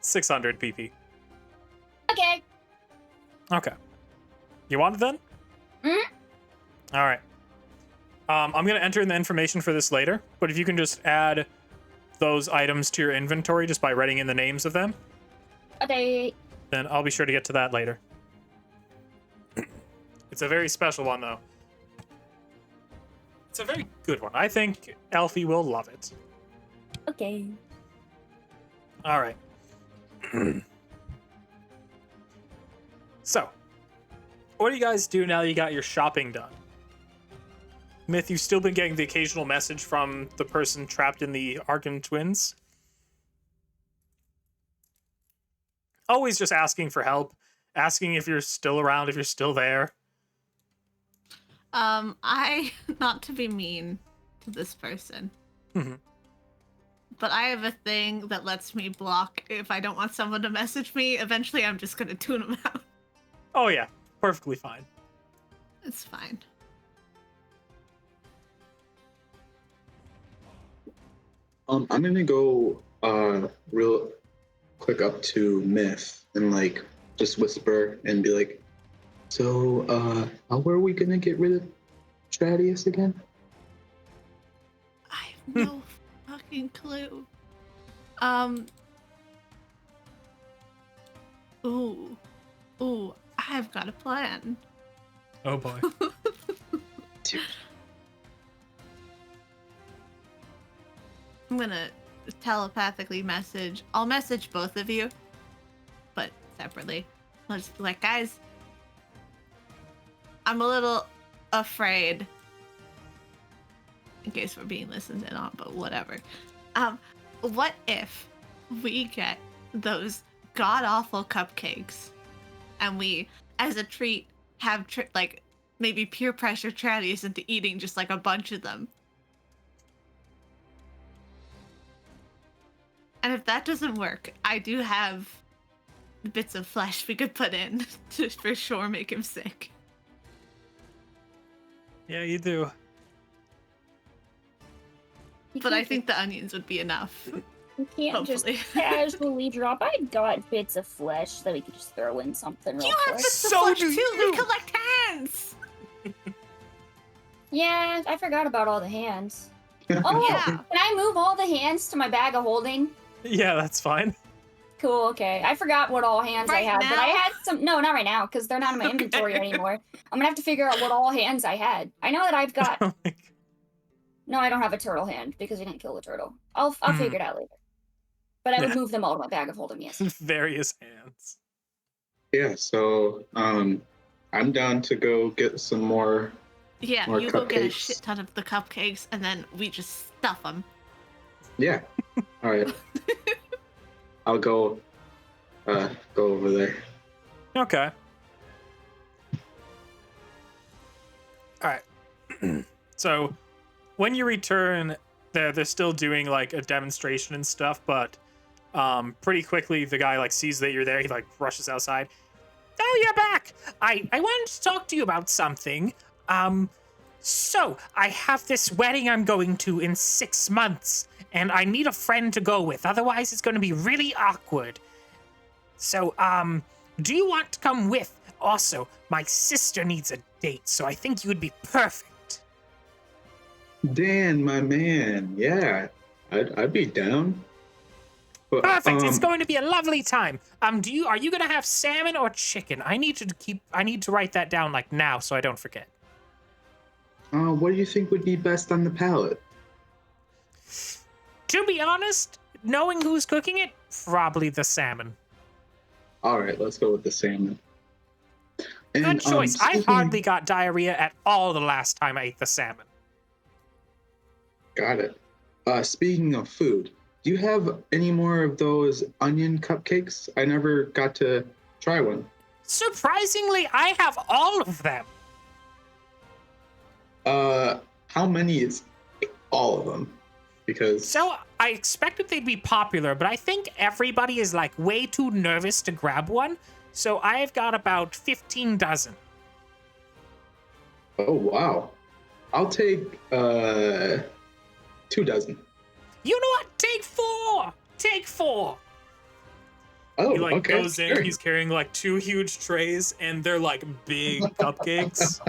A: 600 PP.
D: Okay.
A: Okay. You want it then? All right. I'm going to enter in the information for this later, but if you can just add those items to your inventory just by writing in the names of them,
D: Okay.
A: then I'll be sure to get to that later. It's a very special one, though. It's a very good one. I think Elfie will love it.
D: Okay.
A: All right. So, what do you guys do now that you got your shopping done? Myth, you've still been getting the occasional message from the person trapped in the Arkon twins. Always just asking for help, asking if you're still around, if you're still there.
C: Not to be mean to this person,
A: Mhm.
C: but I have a thing that lets me block if I don't want someone to message me. Eventually, I'm just gonna tune them out.
A: Oh yeah, perfectly fine.
C: It's fine.
B: I'm gonna go real quick up to Myth and like just whisper and be like, so how are we gonna get rid of Stradius again?
C: I have no fucking clue. Ooh, I've got a plan.
A: Oh boy.
B: Dude.
C: I'm gonna telepathically message. I'll message both of you, but separately. I'll just be like, guys, I'm a little afraid. In case we're being listened in on, but whatever. What if we get those god-awful cupcakes and we, as a treat, have like maybe peer pressure Tradius into eating just like a bunch of them? And if that doesn't work, I do have bits of flesh we could put in to for sure make him sick.
A: Yeah, you do.
C: But I think the onions would be enough.
D: You can't
C: Hopefully.
D: just casually drop. I got bits of flesh that we could just throw in something real
C: You have
D: quick.
C: bits of
A: So
C: flesh
A: do
C: too.
A: you.
C: We collect hands.
D: Yeah, I forgot about all the hands. Oh,
C: Yeah.
D: can I move all the hands to my bag of holding?
A: Yeah, that's fine.
D: Cool, okay. I forgot what all hands I
C: Right
D: had, but I
C: now?
D: had some. No, not right now, because they're not in my inventory
C: Okay.
D: anymore. I'm gonna have to figure out what all hands I had. I know that I've got.
A: Oh my God.
D: No, I don't have a turtle hand because we didn't kill the turtle. I'll
A: Hmm.
D: figure it out later. But I would
A: Yeah.
D: move them all to my bag of holding. Yes.
A: Various hands.
B: Yeah, so I'm down to go get some more
C: Yeah,
B: More
C: you go get a
B: cupcakes.
C: shit ton of the cupcakes, and then we just stuff them.
B: Yeah. All right. I'll go over there.
A: Okay. All right. So when you return, they're still doing like a demonstration and stuff, but pretty quickly the guy like sees that you're there. He like rushes outside. Oh, you're back. I wanted to talk to you about something. So I have this wedding I'm going to in 6 months, and I need a friend to go with. Otherwise, it's going to be really awkward. So, do you want to come with? Also, my sister needs a date, so I think you would be perfect.
B: Dan, my man. Yeah, I'd be down. But,
A: Perfect. It's going to be a lovely time. Are you going to have salmon or chicken? I need to write that down like now so I don't forget.
B: What do you think would be best on the palate?
A: To be honest, knowing who's cooking it, probably the salmon.
B: All right, let's go with the salmon.
A: Good
B: And,
A: choice. I
B: speaking-
A: hardly got diarrhea at all the last time I ate the salmon.
B: Got it. Speaking of food, do you have any more of those onion cupcakes? I never got to try one.
A: Surprisingly, I have all of them.
B: How many is all of them? Because
A: So I expected they'd be popular, but I think everybody is like way too nervous to grab one. So I've got about 15 dozen.
B: oh wow, I'll take 2 dozen.
A: You know what? Take 4. Take 4.
B: Oh,
A: He like
B: okay.
A: goes in.
B: sure.
A: He's carrying like 2 huge trays, and they're like big cupcakes.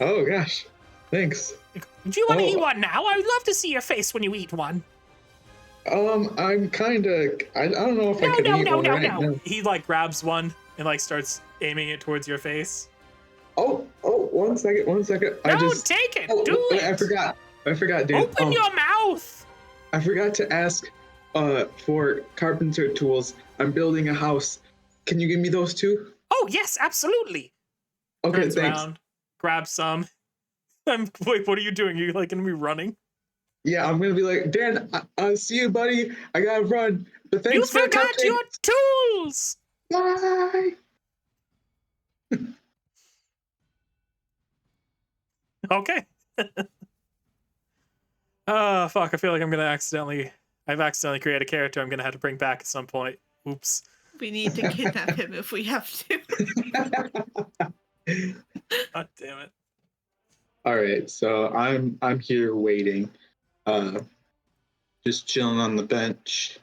B: Oh gosh, thanks.
A: Do you want to
B: Oh.
A: eat one now? I would love to see your face when you eat one.
B: I'm kind of. I don't know if I
A: No,
B: can
A: no,
B: eat
A: no,
B: one
A: no,
B: right
A: no.
B: now.
A: He like grabs one and like starts aiming it towards your face.
B: Oh, 1 second, 1 second.
A: No,
B: I just.
A: take it.
B: Oh,
A: Do it.
B: I forgot, dude.
A: Open your mouth.
B: I forgot to ask for carpenter tools. I'm building a house. Can you give me those too?
A: Oh yes, absolutely.
B: Okay,
A: Turns
B: thanks.
A: around, grabs some. Wait, what are you doing? Are you like gonna be running?
B: Yeah, I'm gonna be like, Dan, I'll see you, buddy. I gotta run. But
A: You
B: thanks for the
A: forgot
B: cupcake.
A: your tools.
B: Bye.
A: Okay. Oh fuck! I feel like I've accidentally created a character I'm gonna have to bring back at some point. Oops.
C: We need to kidnap him if we have to.
A: God damn it.
B: All right, so I'm here waiting, just chilling on the bench.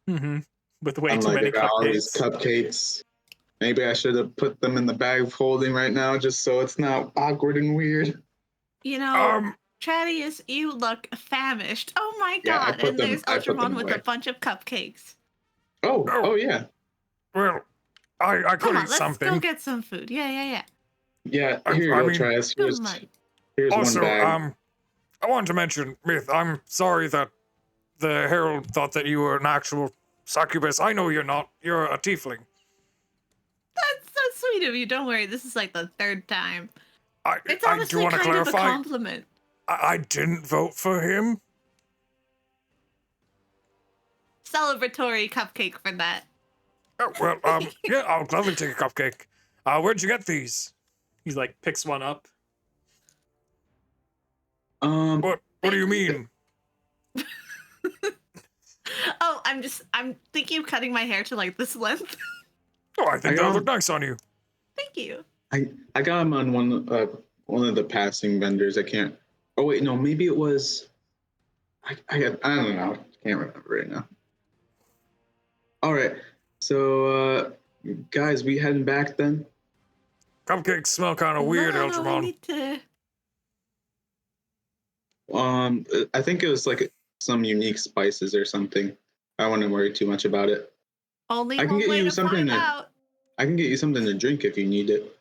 A: Mm-hmm. With way
B: I'm
A: too
B: like,
A: many
B: I got all these
A: cupcakes.
B: cupcakes. Maybe I should have put them in the bag of holding right now, just so it's not awkward and weird.
C: You know,
E: Um,
C: Tradius, you look famished. Oh my
B: Yeah, I
C: god!
B: put
C: And
B: them-
C: there's
B: I put them
C: Ultramon with
B: away.
C: a bunch of cupcakes.
B: Oh yeah,
E: well, I
C: Come
E: could
C: on,
E: eat
C: let's
E: something.
C: go get some food. Yeah.
B: yeah.
E: I
B: Here you
E: mean-
B: go, Travis.
C: Come
B: Here's
C: on.
E: Also,
B: one bag.
E: I wanted to mention, Myth, I'm sorry that the Herald thought that you were an actual succubus. I know you're not. You're a tiefling.
C: That's so sweet of you. Don't worry. This is like the 3rd time. It's
E: I do
C: honestly
E: want to
C: kind of a
E: clarify.
C: compliment.
E: I didn't vote for him.
C: Celebratory cupcake for that.
E: Oh, well, yeah, I'll gladly take a cupcake. Where'd you get these?
A: He's like picks one up.
E: What do you mean?
C: Oh, I'm thinking of cutting my hair to like this length.
E: Oh, I think
B: I
E: that
B: got-
E: look nice on you.
C: Thank you.
B: I got them on one of the passing vendors. I can't. Oh wait, no, maybe it was. I don't know. Can't remember right now. All right, so guys, we heading back then?
E: Cupcakes smell kind of weird,
C: No,
E: Ultramon.
C: we need to...
B: I think it was like some unique spices or something. I wouldn't worry too much about it.
C: Only
B: I can
C: one
B: get
C: way
B: you
C: to
B: something
C: find
B: to-
C: out.
B: I can get you something to drink if you need it.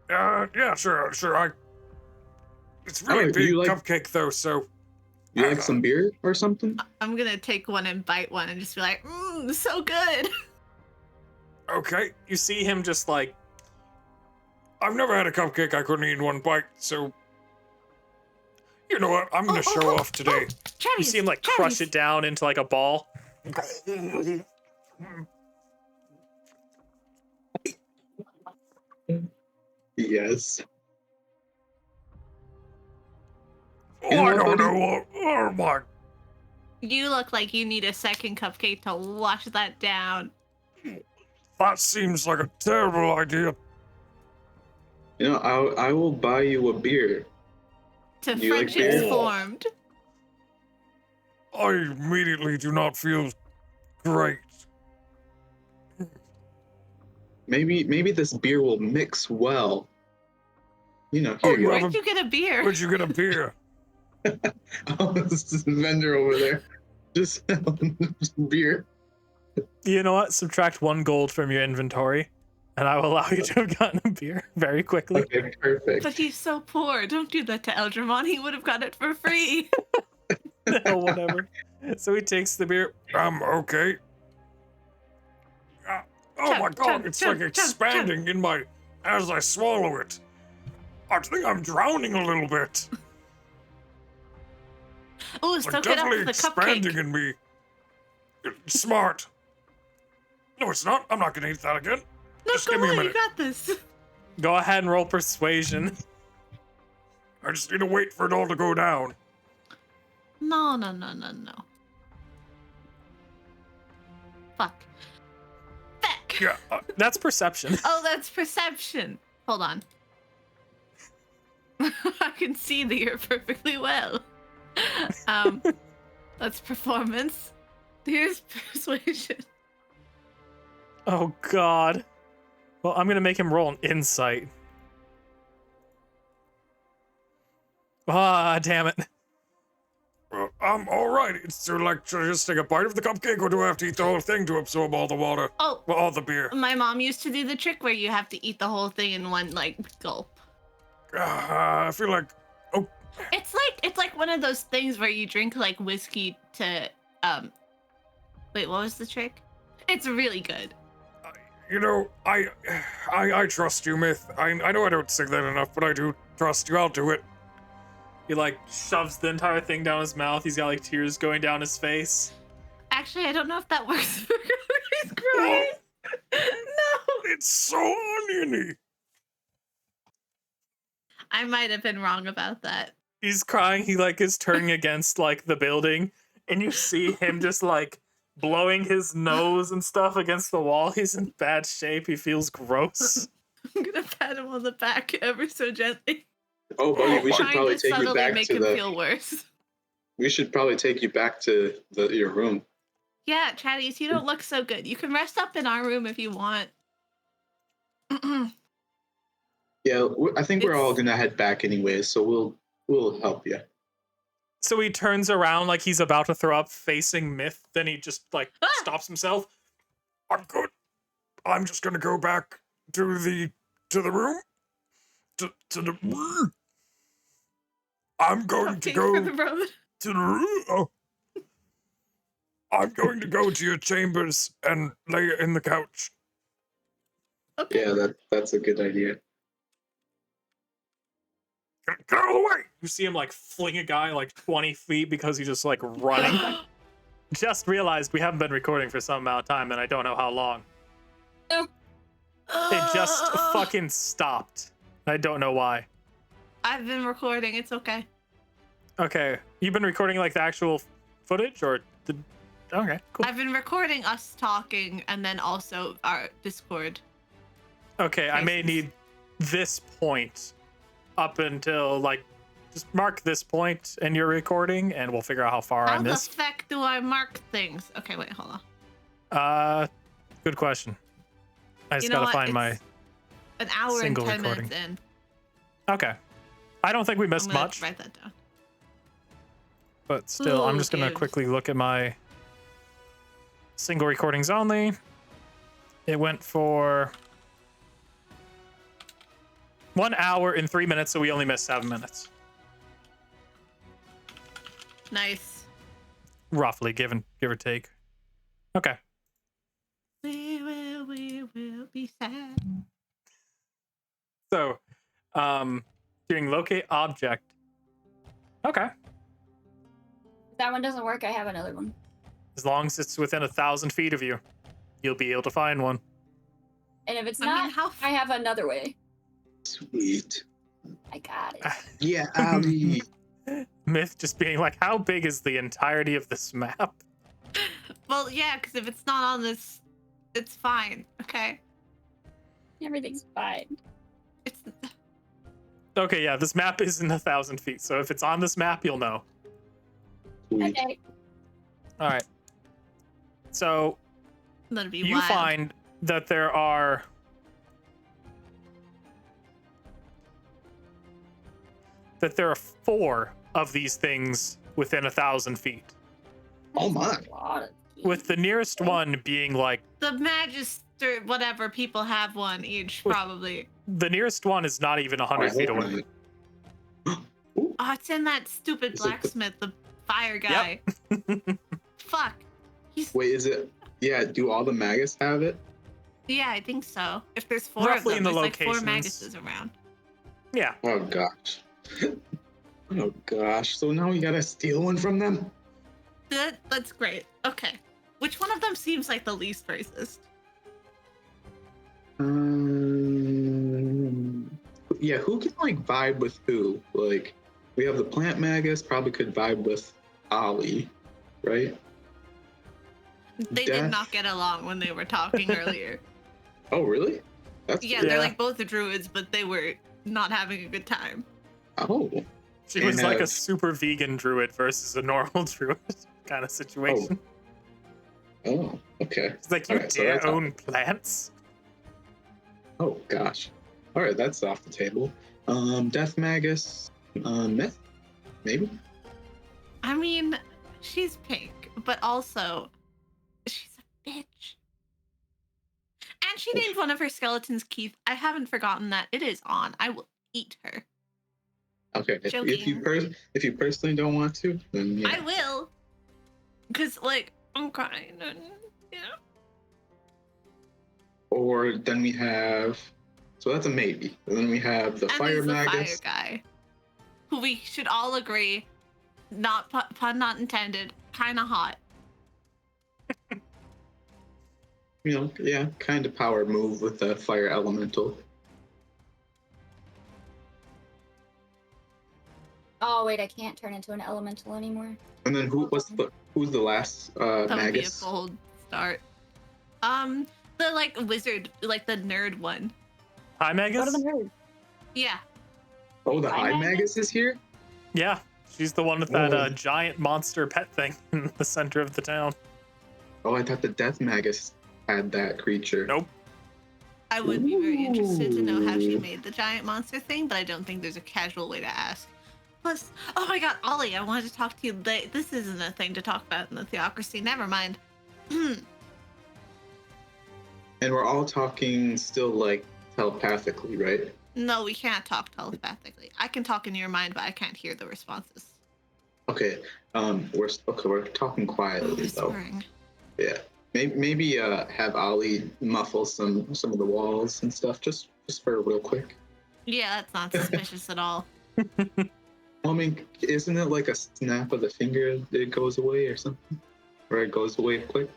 E: Yeah, sure. It's really
B: Oh,
E: big
B: you like-
E: cupcake though, so
B: You like some beer or something?
C: I'm gonna take one and bite one and just be like, so good.
E: okay.
A: You see him just like,
E: I've never had a cupcake I couldn't eat in one bite, so you know what? I'm gonna show off today.
A: you see him like crush it down into like a ball.
B: Yes.
E: Oh,
B: You know
E: I
B: what,
E: don't
B: buddy?
E: know what. Oh my.
C: You look like you need a second cupcake to wash that down.
E: That seems like a terrible idea.
B: You know, I will buy you a beer.
C: To
B: You like
C: friendships
E: beer?
C: formed.
E: I immediately do not feel great.
B: Maybe this beer will mix well. You know,
E: Oh,
B: here you
E: you have
C: Where'd you get a beer?
E: Where'd you get a beer?
B: Oh, this is vendor over there. Just beer.
A: You know what? Subtract 1 gold from your inventory, and I will allow you to have gotten a beer very quickly.
B: Okay, perfect.
C: But he's so poor. Don't do that to Eldramon. He would have got it for free.
A: No, whatever. So he takes the beer.
E: Okay. Oh
C: Chug,
E: my god,
C: chug,
E: it's
C: chug,
E: like
C: chug,
E: expanding in my as I swallow it. I think I'm drowning a little bit.
C: Oh,
E: It's
C: soak it up
E: definitely
C: with the
E: expanding
C: cupcake.
E: in me. Smart. No, it's not. I'm not gonna eat that again.
C: No,
E: Just
C: go
E: give me a
C: on, you
E: minute.
C: got this.
A: Go ahead and roll persuasion.
E: I just need to wait for it all to go down.
C: No. Fuck. Feck.
E: Yeah.
A: That's perception.
C: Oh, that's perception. Hold on. I can see the ear perfectly well. That's performance. Here's persuasion.
A: Oh god. Well, I'm gonna make him roll an insight. Ah, damn it.
E: All right. Should I just take a bite of the cupcake, or do I have to eat the whole thing to absorb all the water?
C: Oh,
E: Well, all the beer.
C: my mom used to do the trick where you have to eat the whole thing in one gulp.
E: I feel like. Oh,
C: It's like one of those things where you drink like whiskey to wait, what was the trick? It's really good.
E: you know, I trust you, Myth. I know I don't say that enough, but I do trust you. I'll do it.
A: He like shoves the entire thing down his mouth. He's got like tears going down his face.
C: Actually, I don't know if that works for He's crying. No.
E: It's so oniony.
C: I might have been wrong about that.
A: He's crying. He like is turning against like the building, and you see him just like blowing his nose and stuff against the wall. He's in bad shape. He feels gross.
C: I'm gonna pat him on the back ever so gently.
B: Oh, buddy, we should
C: Trying
B: probably
C: to
B: take you
C: subtly
B: back
C: make
B: to
C: him
B: the.
C: feel worse.
B: We should probably take you back to your room.
C: Yeah, Chatties, you don't look so good. You can rest up in our room if you want.
B: Yeah, I think we're all
C: It's-
B: gonna head back anyways, so we'll help you.
A: So he turns around like he's about to throw up, facing Myth. Then he just like stops himself.
E: I'm good. I'm just gonna go back to the room. To the. I'm going to
C: Cupcake
E: go
C: for the road.
E: to the room. Oh. I'm going to go to your chambers and lay in the couch.
C: Okay.
B: Yeah, that's a good idea.
E: Get out of the way!
A: You see him like fling a guy like 20 feet because he's just like running. Just realized we haven't been recording for some amount of time, and I don't know how long. It just fucking stopped. I don't know why.
C: I've been recording. It's okay.
A: Okay, you've been recording like the actual footage, or the? Okay, cool.
C: I've been recording us talking and then also our Discord.
A: Okay, I may
C: Faces.
A: need this point up until like just mark this point in your recording, and we'll figure out how far I
C: How the
A: missed.
C: feck do I mark things? Okay, wait, hold on.
A: Good question. I just
C: You know
A: gotta
C: what?
A: find my.
C: It's an hour and
A: single
C: 10
A: recording.
C: minutes in.
A: Okay, I don't think we
C: I'm
A: missed
C: gonna
A: much,
C: write that down.
A: but still, I'm
C: Who
A: just gonna
C: gives?
A: quickly look at my single recordings only. It went for 1 hour and 3 minutes, so we only missed 7 minutes.
C: Nice.
A: Roughly, give or take. Okay.
C: We will be sad.
A: So, doing locate object. Okay.
D: If that one doesn't work, I have another one.
A: As long as it's within 1,000 feet of you, you'll be able to find one.
D: And if it's
C: I mean,
D: not,
C: how
D: I have another way.
B: Sweet.
D: I got it.
B: Yeah, Ali.
A: Myth just being like, how big is the entirety of this map?
C: Well, yeah, because if it's not on this, it's fine. Okay.
D: Everything's fine.
C: It's
A: Okay, yeah, this map isn't 1,000 feet, so if it's on this map, you'll know.
B: Sweet.
D: Okay.
A: All right. So
C: that'd be
A: you
C: wild.
A: find that there are four of these things within 1,000 feet,
B: Oh my.
D: That's a lot of keys.
A: with the nearest one being like
C: The Magister, whatever, people have one each, probably.
A: the nearest one is not even 100 feet away.
C: Oh, it's in that stupid
B: Is it the-
C: blacksmith, the fire guy. Fuck. He's
B: Wait, is it? Yeah. Do all the magus have it?
C: yeah, I think so. If there's four
A: Roughly
C: of
A: in
C: them,
A: the
C: there's like 4
A: locations.
C: Maguses around.
A: Yeah.
B: Oh gosh. Oh gosh. So now we gotta steal one from them?
C: That's great. Okay. Which one of them seems like the least racist?
B: Yeah, who can like vibe with who? Like, we have the plant magus, probably could vibe with Ollie, right?
C: They
B: Death.
C: did not get along when they were talking earlier.
B: Oh, really? That's
C: Yeah,
B: weird.
C: they're
A: Yeah.
C: like both the druids, but they were not having a good time.
B: Oh,
A: She was like a
B: have-
A: super vegan druid versus a normal druid kind of situation.
B: oh, okay.
A: It's like, you
B: Alright, so
A: dare
B: that's off.
A: own plants?
B: Oh gosh. All right, that's off the table. Death magus, myth, maybe.
C: I mean, she's pink, but also she's a bitch. And she named one of her skeletons Keith. I haven't forgotten that. It is on. I will eat her.
B: Okay, if you
C: Joking.
B: if you personally don't want to, then yeah.
C: I will. Because, like, I'm crying and, you know.
B: Or then we have, so that's a maybe. And then we have the
C: And
B: fire
C: there's the fire
B: magus.
C: guy, who we should all agree, not pun not intended, kind of hot.
B: You know, yeah, kind of power move with the fire elemental.
D: Oh wait, I can't turn into an elemental anymore.
B: And then who's the last
C: That would be a
B: magus?
C: bold start. The like wizard, like the nerd one.
A: Hi,
D: What
A: Magus?
D: have I heard?
C: Yeah.
B: Oh, the
D: High
B: high
D: magus?
B: magus is here?
A: Yeah, she's the one with that
B: Whoa.
A: giant monster pet thing in the center of the town.
B: Oh, I thought the death magus had that creature.
A: Nope.
C: I would be very interested to know how she
B: Ooh.
C: made the giant monster thing, but I don't think there's a casual way to ask. Plus, oh my god, Ollie, I wanted to talk to you. This isn't a thing to talk about in the theocracy. Never mind.
B: And we're all talking still like telepathically, right?
C: No, we can't talk telepathically. I can talk in your mind, but I can't hear the responses.
B: Okay. We're talking quietly though.
C: Whispering.
B: Yeah. Maybe have Ollie muffle some of the walls and stuff just for real quick.
C: Yeah, that's not suspicious at all.
B: I mean, isn't it like a snap of the finger that it goes away or something? Or it goes away quick?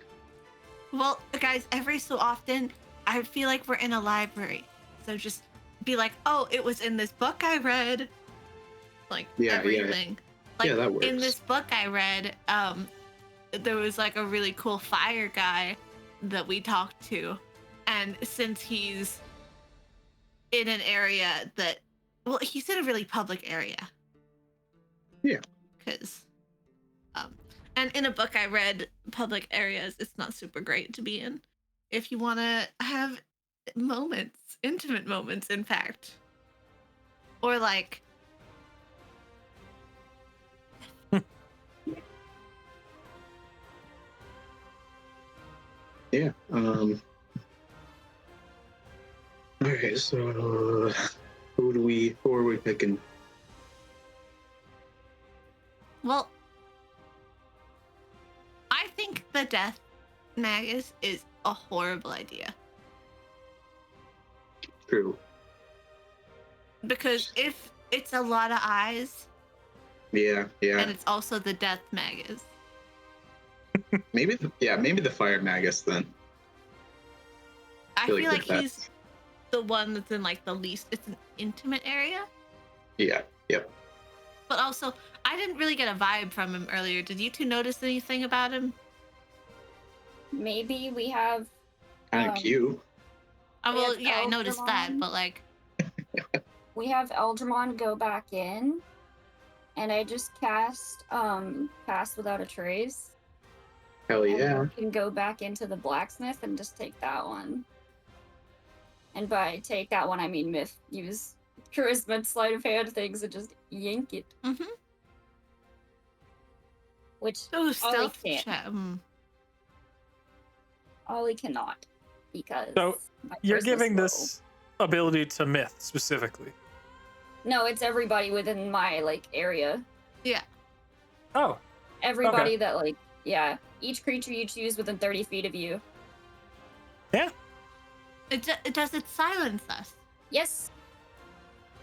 C: Well, guys, every so often, I feel like we're in a library. So just be like, oh, it was in this book I read. Like,
B: Yeah, yeah.
C: everything. Like,
B: Yeah, that
C: in
B: works.
C: this book I read, there was like a really cool fire guy that we talked to. And since he's in an area that, well, he's in a really public area.
B: Yeah.
C: Because, and in a book I read, public areas, it's not super great to be in. If you want to have moments, intimate moments, in fact. Or like,
B: Yeah. Okay, so who are we picking?
C: Well, I think the death magus is a horrible idea.
B: True.
C: Because if it's a lot of eyes,
B: Yeah.
C: and it's also the death magus.
B: Maybe the fire magus then.
C: I feel like
B: that's-
C: he's the one that's in like the least. It's an intimate area.
B: Yeah. Yep.
C: But also, I didn't really get a vibe from him earlier. Did you two notice anything about him?
D: Maybe we have.
B: Kind of cute.
C: Well,
D: have
C: yeah, I noticed that,
D: Eldramon.
C: but like,
D: We have Eldramon go back in, and I just cast Pass Without a Trace.
B: Hell
D: And
B: yeah.
D: we can go back into the blacksmith and just take that one. And by take that one, I mean Myth. Use charisma and sleight of hand things and just yank it.
C: mm-hmm.
D: Which
C: Oh, stealth
D: can't.
C: check.
D: Ollie cannot, because
A: So,
D: my
A: You're
D: charisma's
A: giving
D: low.
A: this ability to Myth specifically.
D: No, it's everybody within my like area.
C: Yeah.
A: Oh,
D: Everybody that like each creature you choose within 30 feet of you.
C: Does it silence us?
D: Yes.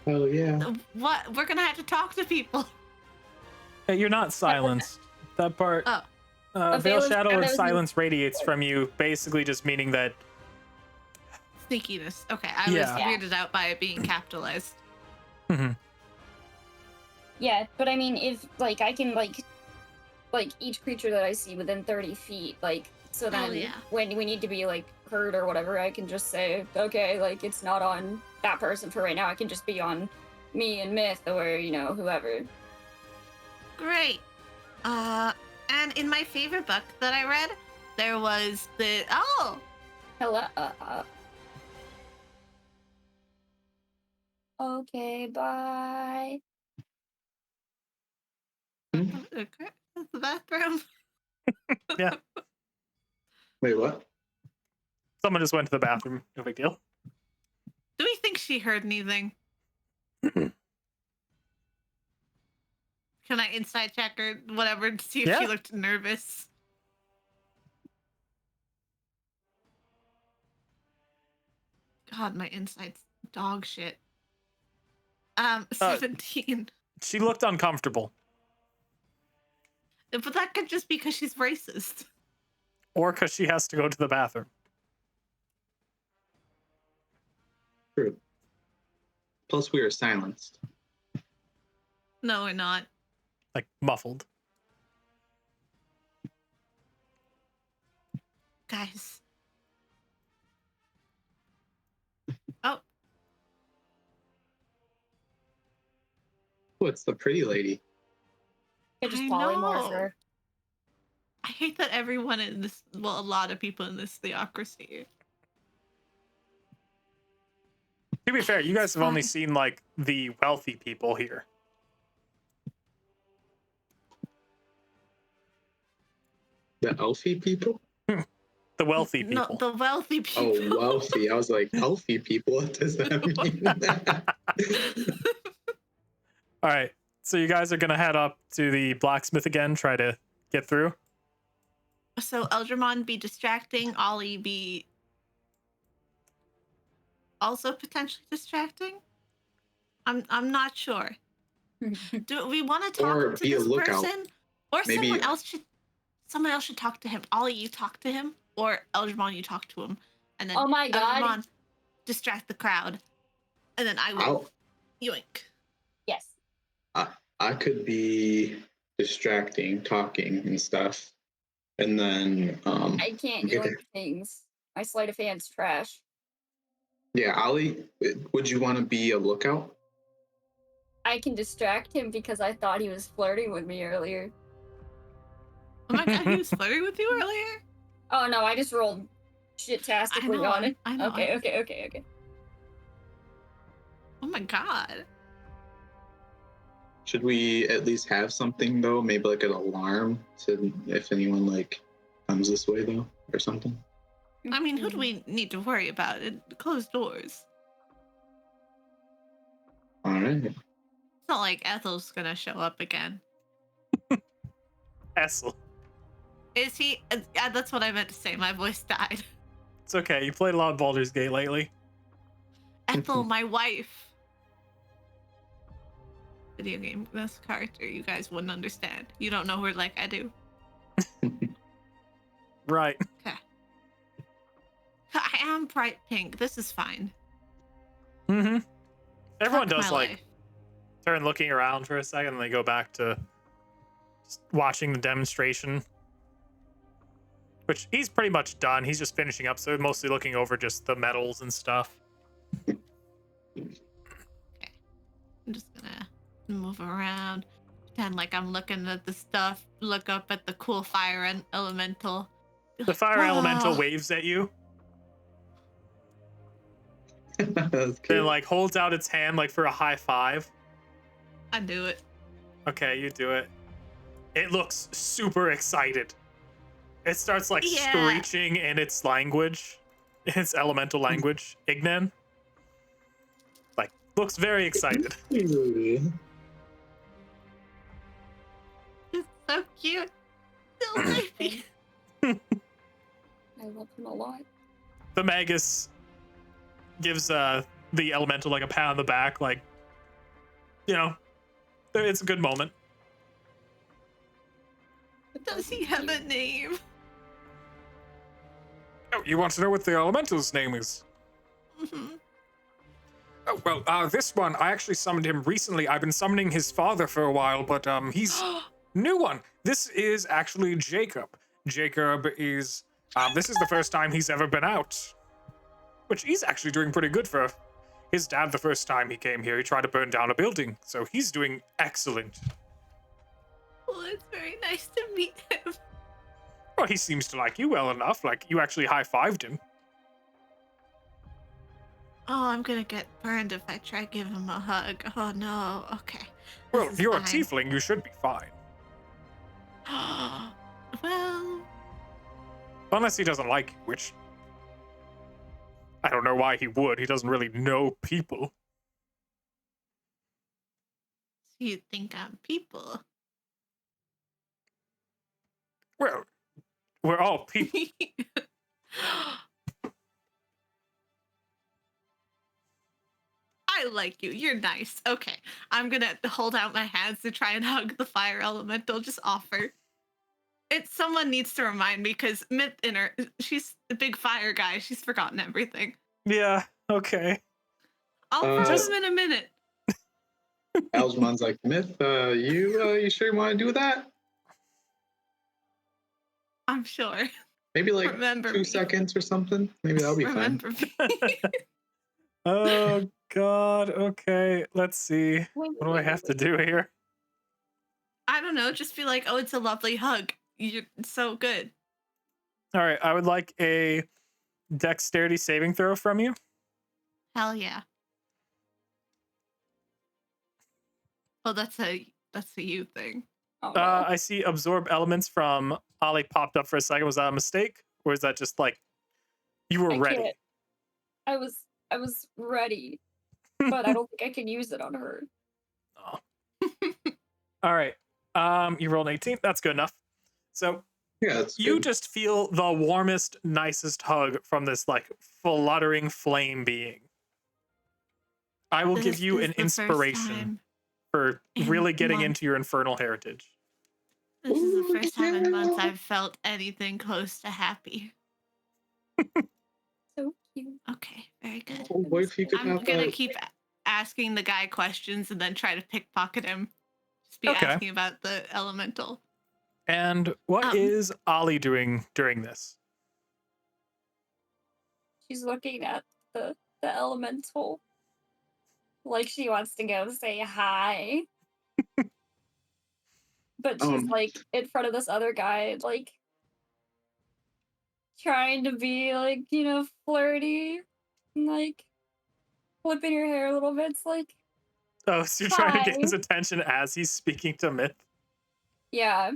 B: Hell yeah.
C: What? We're gonna have to talk to people.
A: hey, you're not silenced. That part.
C: Oh.
A: Veil
D: Veil
A: Shadow and
D: Shadows
A: Silence radiates from you, basically just meaning that.
C: Sneakiness. Okay, I
A: Yeah.
C: was weirded out by it being capitalized.
D: Yeah, but I mean, if like I can like each creature that I see within 30 feet, like so then
C: yeah.
D: when we need to be like heard or whatever, I can just say, okay, like it's not on that person for right now. I can just be on me and Myth or whoever.
C: Great. And in my favorite book that I read, there was the
D: Hello. Okay, bye.
C: the bathroom.
A: Yeah.
B: Wait, what?
A: Someone just went to the bathroom. No big deal.
C: Do we think she heard anything? Can I inside check or whatever to see if
A: Yeah.
C: she looked nervous? God, my insight's dog shit. 17.
A: She looked uncomfortable.
C: But that could just be because she's racist.
A: Or because she has to go to the bathroom.
B: True. Plus, we are silenced.
C: No, we're not.
A: Like, muffled.
C: Guys. Oh,
B: Oh, it's the pretty lady.
D: I just
C: I
D: polymorph
C: know.
D: her.
C: I hate that everyone in this, well, a lot of people in this theocracy.
A: To be fair, you guys have only
C: Fine.
A: seen, like, the wealthy people here.
B: The elfy people?
A: The wealthy
C: No,
A: people.
C: the wealthy people.
B: Oh, wealthy. I was like, elfy people? What does that mean?
A: All right. So you guys are going to head up to the blacksmith again, try to get through?
C: So Eldramon be distracting, Ollie be also potentially distracting? I'm not sure. Do we want to talk
B: Or
C: to
B: be a
C: this
B: lookout.
C: person? Or
B: Maybe-
C: someone else should talk to him. Ollie, you talk to him, or Eldramon, you talk to him. And then
D: Oh my god.
C: Eldramon distract the crowd. And then I will yoink.
D: Yes.
B: I could be distracting, talking and stuff. And then,
D: I can't
B: Okay.
D: yoink things. My sleight of hand's trash.
B: yeah, Ollie, would you want to be a lookout?
D: I can distract him because I thought he was flirting with me earlier.
C: Oh my god, he was flirting with you earlier?
D: Oh no, I just rolled shit-tastically on it.
C: I know.
D: Okay.
C: Oh my god.
B: Should we at least have something though? Maybe like an alarm to if anyone like comes this way though, or something.
C: I mean, who do we need to worry about? Closed doors.
B: All right.
C: It's not like Ethel's gonna show up again.
A: Essel.
C: Is he? Yeah, that's what I meant to say. My voice died.
A: It's okay. You played a lot of Baldur's Gate lately.
C: Ethel, my wife. Video game, this character, you guys wouldn't understand. You don't know her like I do.
A: Right.
C: Okay. I am bright pink. This is fine.
A: Mm-hmm. Everyone
C: Fuck
A: does
C: my
A: like
C: life.
A: turn looking around for a second and they go back to just watching the demonstration. Which he's pretty much done. He's just finishing up, so mostly looking over just the medals and stuff.
C: I'm just gonna move around, pretend like I'm looking at the stuff, look up at the cool fire and elemental.
A: The fire elemental
C: Wow.
A: waves at you,
B: That's
A: then
B: cute.
A: like holds out its hand like for a high five.
C: I do it.
A: Okay, you do it. It looks super excited. It starts like
C: Yeah.
A: screeching in its language, its elemental language, Ignan. Like, looks very excited.
B: Ooh.
C: It's so cute. Little baby.
D: I love him a lot.
A: The Magus gives the elemental like a pat on the back, like, you know, it's a good moment.
C: Does he have a name?
E: Oh, you want to know what the elemental's name is?
C: Mhm.
E: Oh, well, this one, I actually summoned him recently. I've been summoning his father for a while, but he's new one. This is actually Jacob. Jacob is, this is the first time he's ever been out. Which he's actually doing pretty good for his dad. The first time he came here, he tried to burn down a building. So he's doing excellent.
C: Well, it's very nice to meet him.
E: Well, he seems to like you well enough. Like, you actually high-fived him.
C: Oh, I'm gonna get burned if I try to give him a hug. Oh no. Okay.
E: Well,
C: This is
E: you're a
C: fine.
E: tiefling. You should be fine.
C: Well,
E: Unless he doesn't like you, which I don't know why he would. He doesn't really know people.
C: you think I'm people.
E: Well, we're all people.
C: I like you. You're nice. Okay. I'm gonna hold out my hands to try and hug the fire elemental. Just offer. Someone needs to remind me because Myth in her, she's a big fire guy. She's forgotten everything.
A: Yeah, okay.
C: I'll
B: Uh,
C: prove him in a minute.
B: Algemon's like, Myth, you sure you want to do that?
C: I'm sure.
B: Maybe like
C: Remember
B: 2
C: me.
B: seconds or something. Maybe that'll be fine.
C: Remember me.
A: Oh god, okay. Let's see. What do I have to do here?
C: I don't know. Just be like, oh, it's a lovely hug. You're so good.
A: Alright, I would like a dexterity saving throw from you.
C: Hell yeah. Oh, that's a you thing.
D: Oh, no.
A: I see absorb elements from Ollie popped up for a second. Was that a mistake? Or is that just like you were
D: I
A: ready?
D: can't. I was ready, but I don't think I can use it on her.
A: Oh. Alright. You rolled an 18. That's good enough. So
B: Yeah, that's
A: you
B: good.
A: just feel the warmest, nicest hug from this like fluttering flame being. I will give
C: This
A: you
C: is
A: an
C: the first
A: inspiration
C: time
A: for
C: in
A: really getting
C: months.
A: into your infernal heritage.
C: This is the first time in months
B: yeah.
C: I've felt anything close to happy.
D: So cute.
C: Okay, very good.
B: Oh, what if you could
C: I'm
B: have
C: gonna
B: that?
C: keep asking the guy questions and then try to pickpocket him. Just be
A: Okay.
C: asking about the elemental.
A: And what is
C: Um,
A: Ollie doing during this?
D: She's looking at the elemental, like she wants to go say hi. But she's like in front of this other guy, like trying to be like, flirty, and like flipping her hair a little bit. It's like,
A: Oh, so you're trying to get
D: Hi.
A: his attention as he's speaking to Myth?
D: yeah,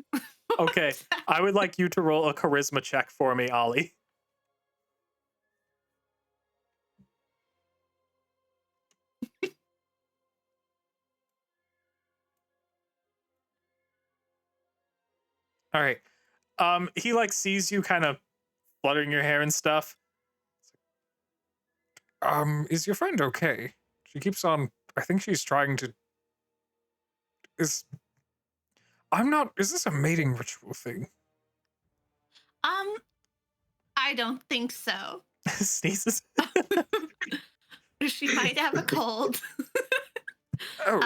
A: Okay, I would like you to roll a charisma check for me, Ollie. All right. He like sees you kind of fluttering your hair and stuff.
E: Is your friend okay? She keeps on. I think she's trying to. I'm not. Is this a mating ritual thing?
C: I don't think so.
A: Sneezes.
C: She might have a cold.
E: Oh,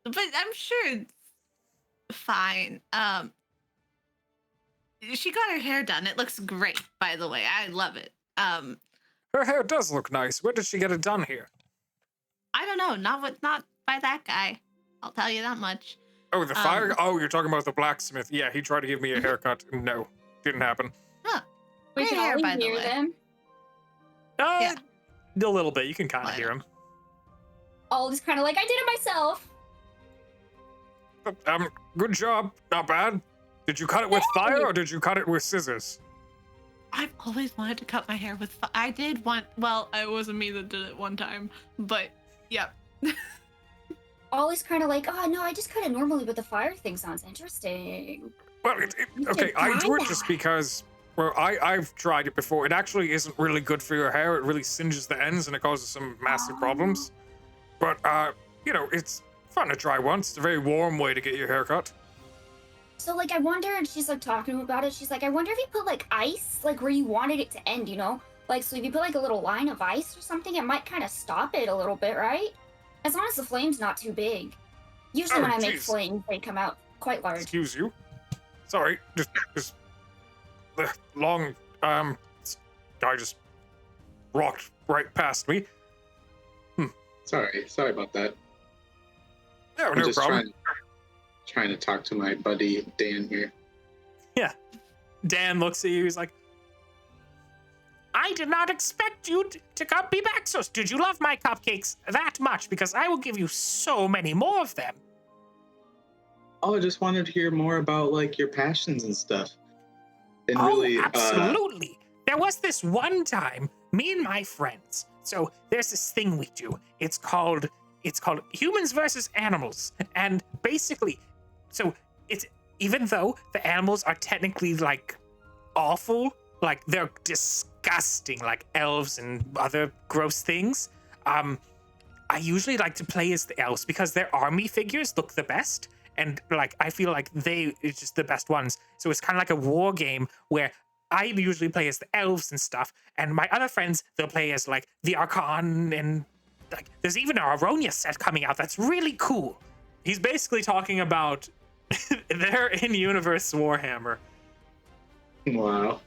C: But I'm sure it's fine. She got her hair done. It looks great, by the way. I love it.
E: her hair does look nice. Where did she get it done here?
C: I don't know, not by that guy. I'll tell you that much.
E: Oh, the fire. Oh, you're talking about the blacksmith. Yeah, he tried to give me a haircut. No, didn't happen.
C: Huh.
D: We
C: Great
D: can
C: hair,
D: only
C: by the
D: hear
C: way.
D: them.
A: Yeah. A little bit. You can kind of
C: What?
A: hear him.
D: Ollie's kind of like, I did it myself.
E: Good job. Not bad. Did you cut it with fire or did you cut it with scissors?
C: I've always wanted to cut my hair with I did one. Well, it wasn't me that did it one time, but yeah.
D: Ollie's kind of like, oh no, I just cut it normally, but the fire thing sounds interesting.
E: Well,
D: You
E: okay,
D: should
E: I
D: try
E: do it just
D: that.
E: because, well, I've tried it before. It actually isn't really good for your hair. It really singes the ends and it causes some massive problems. But, you know, it's fun to try once. It's a very warm way to get your hair cut.
D: So like, I wonder, and she's like talking about it. She's like, I wonder if you put like ice, like where you wanted it to end, you know? Like, so if you put like a little line of ice or something, it might kind of stop it a little bit, right? As long as the flame's not too big. Usually
E: Oh,
D: when I make
E: jeez.
D: flames, they come out quite large.
E: Excuse you. Sorry, just the long, guy just walked right past me.
B: Sorry about that.
E: No,
B: I'm
E: no
B: just
E: problem.
B: trying to talk to my buddy Dan here.
A: Dan looks at you. He's like, I did not expect you to come be back. So, did you love my cupcakes that much? Because I will give you so many more of them.
B: Oh, I just wanted to hear more about like your passions and stuff. And
A: Oh,
B: really,
A: absolutely. There was this one time, me and my friends. So there's this thing we do. It's called humans versus animals. And basically, so it's even though the animals are technically like awful, like they're disgusting, like elves and other gross things. I usually like to play as the elves because their army figures look the best. And like I feel like it's just the best ones. So it's kind of like a war game where I usually play as the elves and stuff, and my other friends they'll play as like the Arkon, and like there's even a Aronia set coming out that's really cool. He's basically talking about their in-universe Warhammer.
B: wow.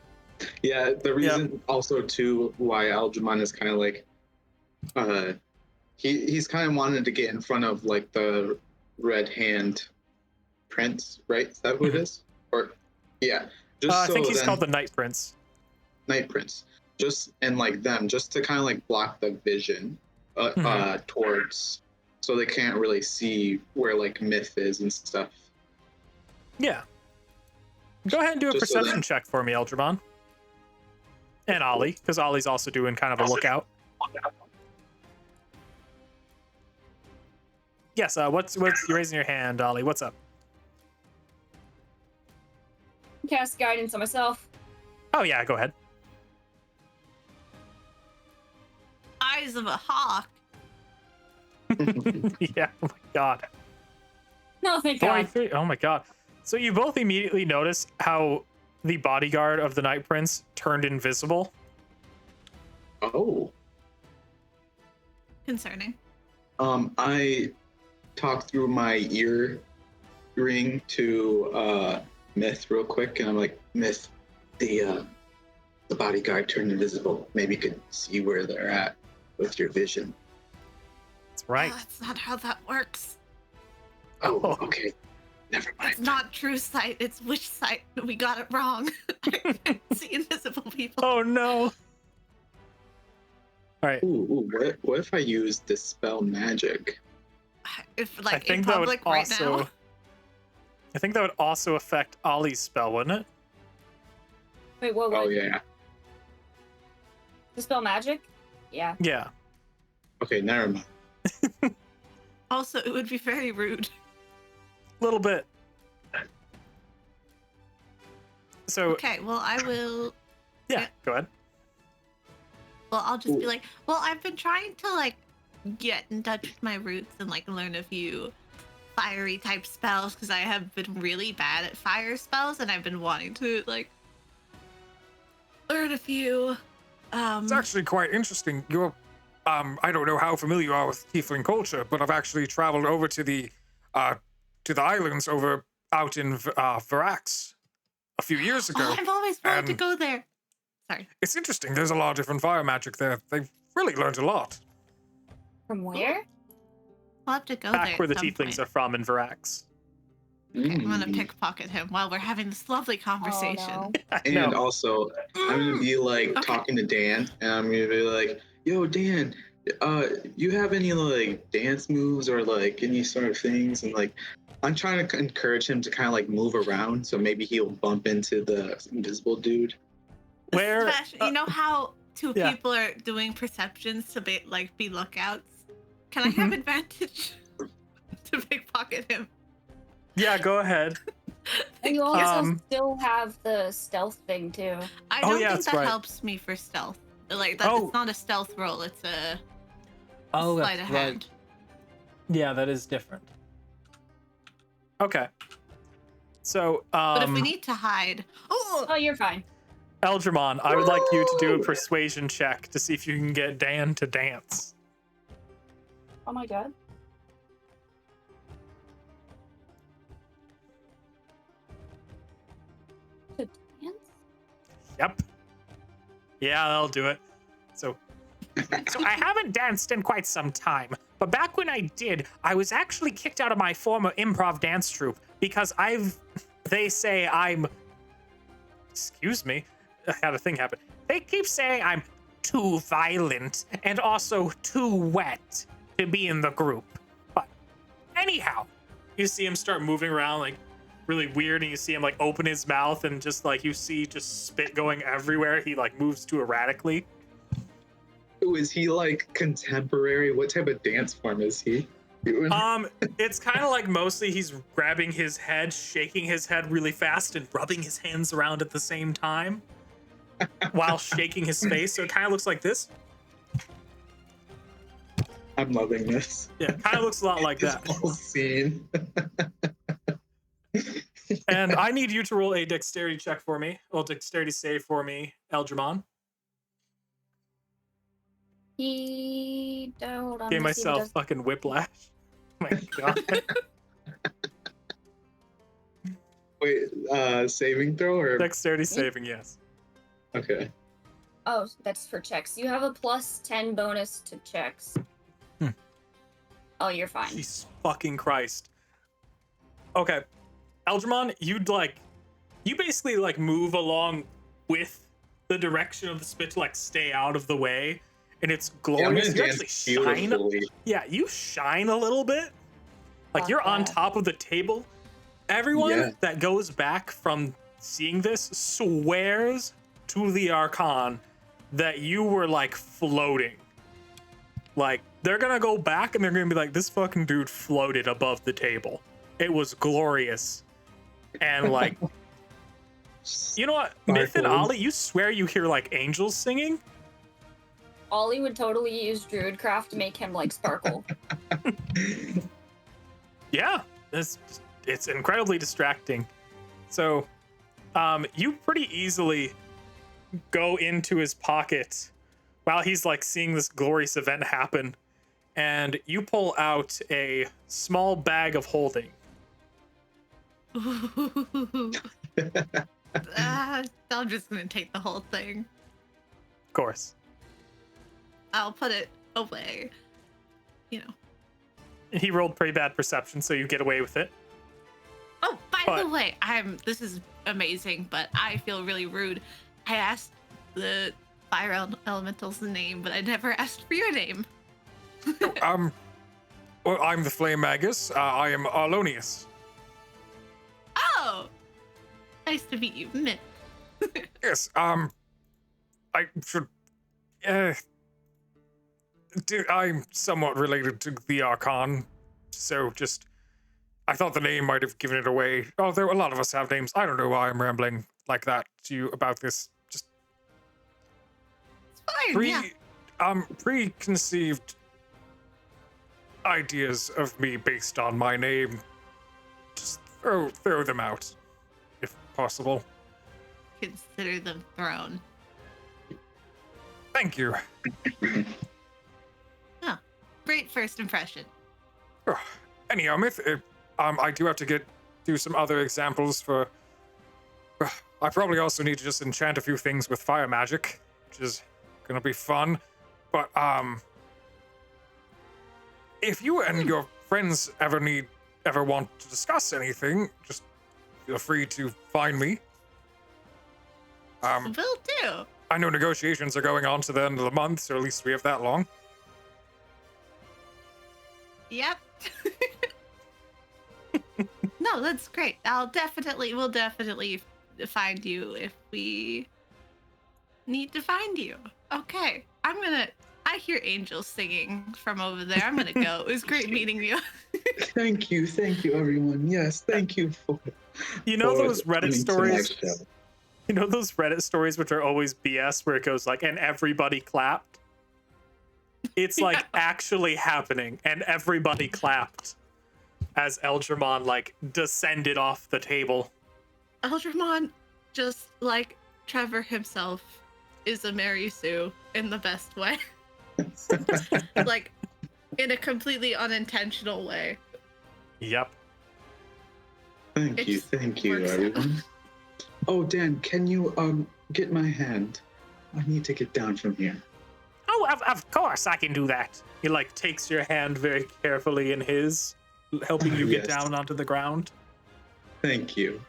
B: Yeah, the reason also too why Algernon is kind of like, he's kind of wanted to get in front of like the Red Hand Prince, right? Is that who it is? Or yeah. Just
A: I think he's
B: then-
A: called the Night Prince.
B: Night Prince, just and like them, just to kind of like block the vision towards, so they can't really see where like myth is and stuff.
A: Yeah. Go ahead and do a
B: Just so
A: perception
B: that-
A: check for me, Eldramon. And Ollie, because Ollie's also doing kind of a lookout. Yes, what's you're raising your hand, Ollie. What's up?
F: Cast guidance on myself.
A: Oh yeah, go ahead.
C: Eyes of a hawk.
A: Yeah, oh my god.
F: No, thank God.
A: 43. Oh my god. So you both immediately notice how the bodyguard of the Night Prince turned invisible.
B: Oh,
C: Concerning.
B: I talked through my ear ring to Myth real quick, and I'm like, Myth, the bodyguard turned invisible. Maybe you could see where they're at with your vision.
A: That's right.
C: That's not how that works.
B: Oh, okay. Never mind.
C: It's not true sight. It's witch sight. We got it wrong. I can't see invisible people.
A: Oh no. All right.
B: Ooh, what if I use Dispel Magic?
C: If
A: I
C: like in
A: think that would
C: public right
A: also.
C: now.
A: I think that would also affect Ollie's spell, wouldn't it?
F: Wait, what?
B: Oh, yeah.
F: Dispel magic? Yeah.
A: Yeah.
B: Okay, never mind.
C: Also, it would be very rude.
A: A little bit. So
C: Okay, well, I will.
A: yeah, go ahead.
C: Well, I'll just be like, well, I've been trying to like get in touch with my roots and like learn a few fiery type spells because I have been really bad at fire spells and I've been wanting to like learn a few.
E: It's actually quite interesting. You're, I don't know how familiar you are with tiefling culture, but I've actually traveled over to the islands over out in Varax a few years ago.
C: Oh, I've always wanted to
E: and
C: go there. Sorry.
E: It's interesting. There's a lot of different fire magic there. They've really learned a lot.
F: From where?
C: I'll have to go there.
A: Back where the
C: at some
A: tieflings
C: point.
A: are from in Varax.
C: Okay, I'm gonna
B: Mm.
C: pickpocket him while we're having this lovely conversation.
F: Oh,
B: And
A: No.
B: also, I'm gonna be like
C: Okay.
B: talking to Dan, and I'm gonna be like, "Yo, Dan, you have any like dance moves or like any sort of things?" And like, I'm trying to encourage him to kind of like move around, so maybe he'll bump into the invisible dude.
A: Where
C: Sebastian, you know how two
A: yeah.
C: people are doing perceptions to be lookouts? Can I have advantage to pickpocket him?
A: Yeah, go ahead.
F: and you also
A: Um,
F: still have the stealth thing too.
C: I
A: Oh,
C: don't
A: yeah,
C: think
A: that's
C: that
A: right.
C: helps me for stealth. Like that,
A: Oh.
C: it's not a stealth roll. It's a
A: Oh,
C: sleight of hand.
A: Yeah, that is different. Okay. So,
C: But if we need to hide,
F: Oh, you're fine.
A: Eldramon, I would like you to do a persuasion check to see if you can get Dan to dance.
F: Oh my god. To dance?
A: Yep. Yeah, that'll do it. So I haven't danced in quite some time, but back when I did, I was actually kicked out of my former improv dance troupe because they say I'm, excuse me, I had a thing happen. They keep saying I'm too violent and also too wet to be in the group. But anyhow, you see him start moving around like really weird, and you see him like open his mouth and just like you see just spit going everywhere. He like moves too erratically.
B: Ooh, is he like contemporary? What type of dance form is he doing?
A: It's kind of like mostly he's grabbing his head, shaking his head really fast, and rubbing his hands around at the same time while shaking his face. So it kind of looks like this.
B: I'm loving this.
A: Yeah, it kind of looks a lot like
B: This
A: that.
B: whole scene.
A: And I need you to roll a dexterity check for me. Well, dexterity save for me, Eldramon.
F: He hold on,
A: Gave
F: let's see if he
A: myself
F: does-
A: fucking whiplash. Oh my god.
B: Wait, saving throw or
A: Dexterity saving, yes.
B: okay?
F: Oh, that's for checks. You have a plus 10 bonus to checks.
A: Hmm.
F: Oh, you're fine.
A: Jesus fucking Christ. Okay. Eldramon, you basically like move along with the direction of the spit to like stay out of the way. And it's
B: Yeah, I'm
A: glorious.
B: gonna
A: You
B: dance
A: actually shine.
B: beautifully.
A: Yeah, you shine a little bit. Like
F: Fuck
A: you're on
F: yeah.
A: top of the table. Everyone
B: Yeah.
A: that goes back from seeing this swears to the Arkon that you were like floating. Like they're gonna go back and they're gonna be like, this fucking dude floated above the table. It was glorious. And like, you know what? Myth and
B: Sparkles.
A: Ollie, you swear you hear like angels singing?
F: Ollie would totally use Druidcraft to make him like sparkle.
A: Yeah, it's incredibly distracting. So, you pretty easily go into his pocket while he's like seeing this glorious event happen, and you pull out a small bag of holding.
C: I'm just gonna take the whole thing.
A: Of course.
C: I'll put it away. You know.
A: And he rolled pretty bad perception, so you get away with it.
C: Oh, by
A: But-
C: the way, this is amazing, but I feel really rude. I asked the fire elemental's name, but I never asked for your name.
E: Well, I'm the Flame Magus. I am Arlonius.
C: Oh! Nice to meet you, Myth.
E: Yes, I should. I'm somewhat related to the Arkon, so just. I thought the name might have given it away. Oh, a lot of us have names. I don't know why I'm rambling. like that to you about this. Just
C: It's fine. Yeah.
E: preconceived ideas of me based on my name. Just throw them out, if possible.
C: Consider them thrown.
E: Thank you.
C: Oh, great first impression.
E: Anyhow, I do have to do some other examples for. I probably also need to just enchant a few things with fire magic, which is gonna be fun. But if you and your friends ever want to discuss anything, just feel free to find me.
C: Will do.
E: I know negotiations are going on to the end of the month, so at least we have that long.
C: Yep. No, that's great. We'll definitely find you if we need to find you. Okay. I hear angels singing from over there. I'm gonna go. It was great meeting you.
B: Thank you, everyone. Yes, thank you for.
A: You know
B: for
A: those Reddit
B: coming to my
A: stories?
B: show.
A: You know those Reddit stories which are always BS where it goes like, and everybody clapped? It's like actually happening, and everybody clapped as Eldramon like descended off the table.
C: Eldramon, just like Trevor himself, is a Mary Sue in the best way. Like, in a completely unintentional way.
A: Yep.
B: Thank you,
C: works out.
B: everyone. Oh, Dan, can you get my hand? I need to get down from here.
A: Oh, of course I can do that. He like takes your hand very carefully in his, helping you get
B: Yes.
A: down onto the ground.
B: Thank you.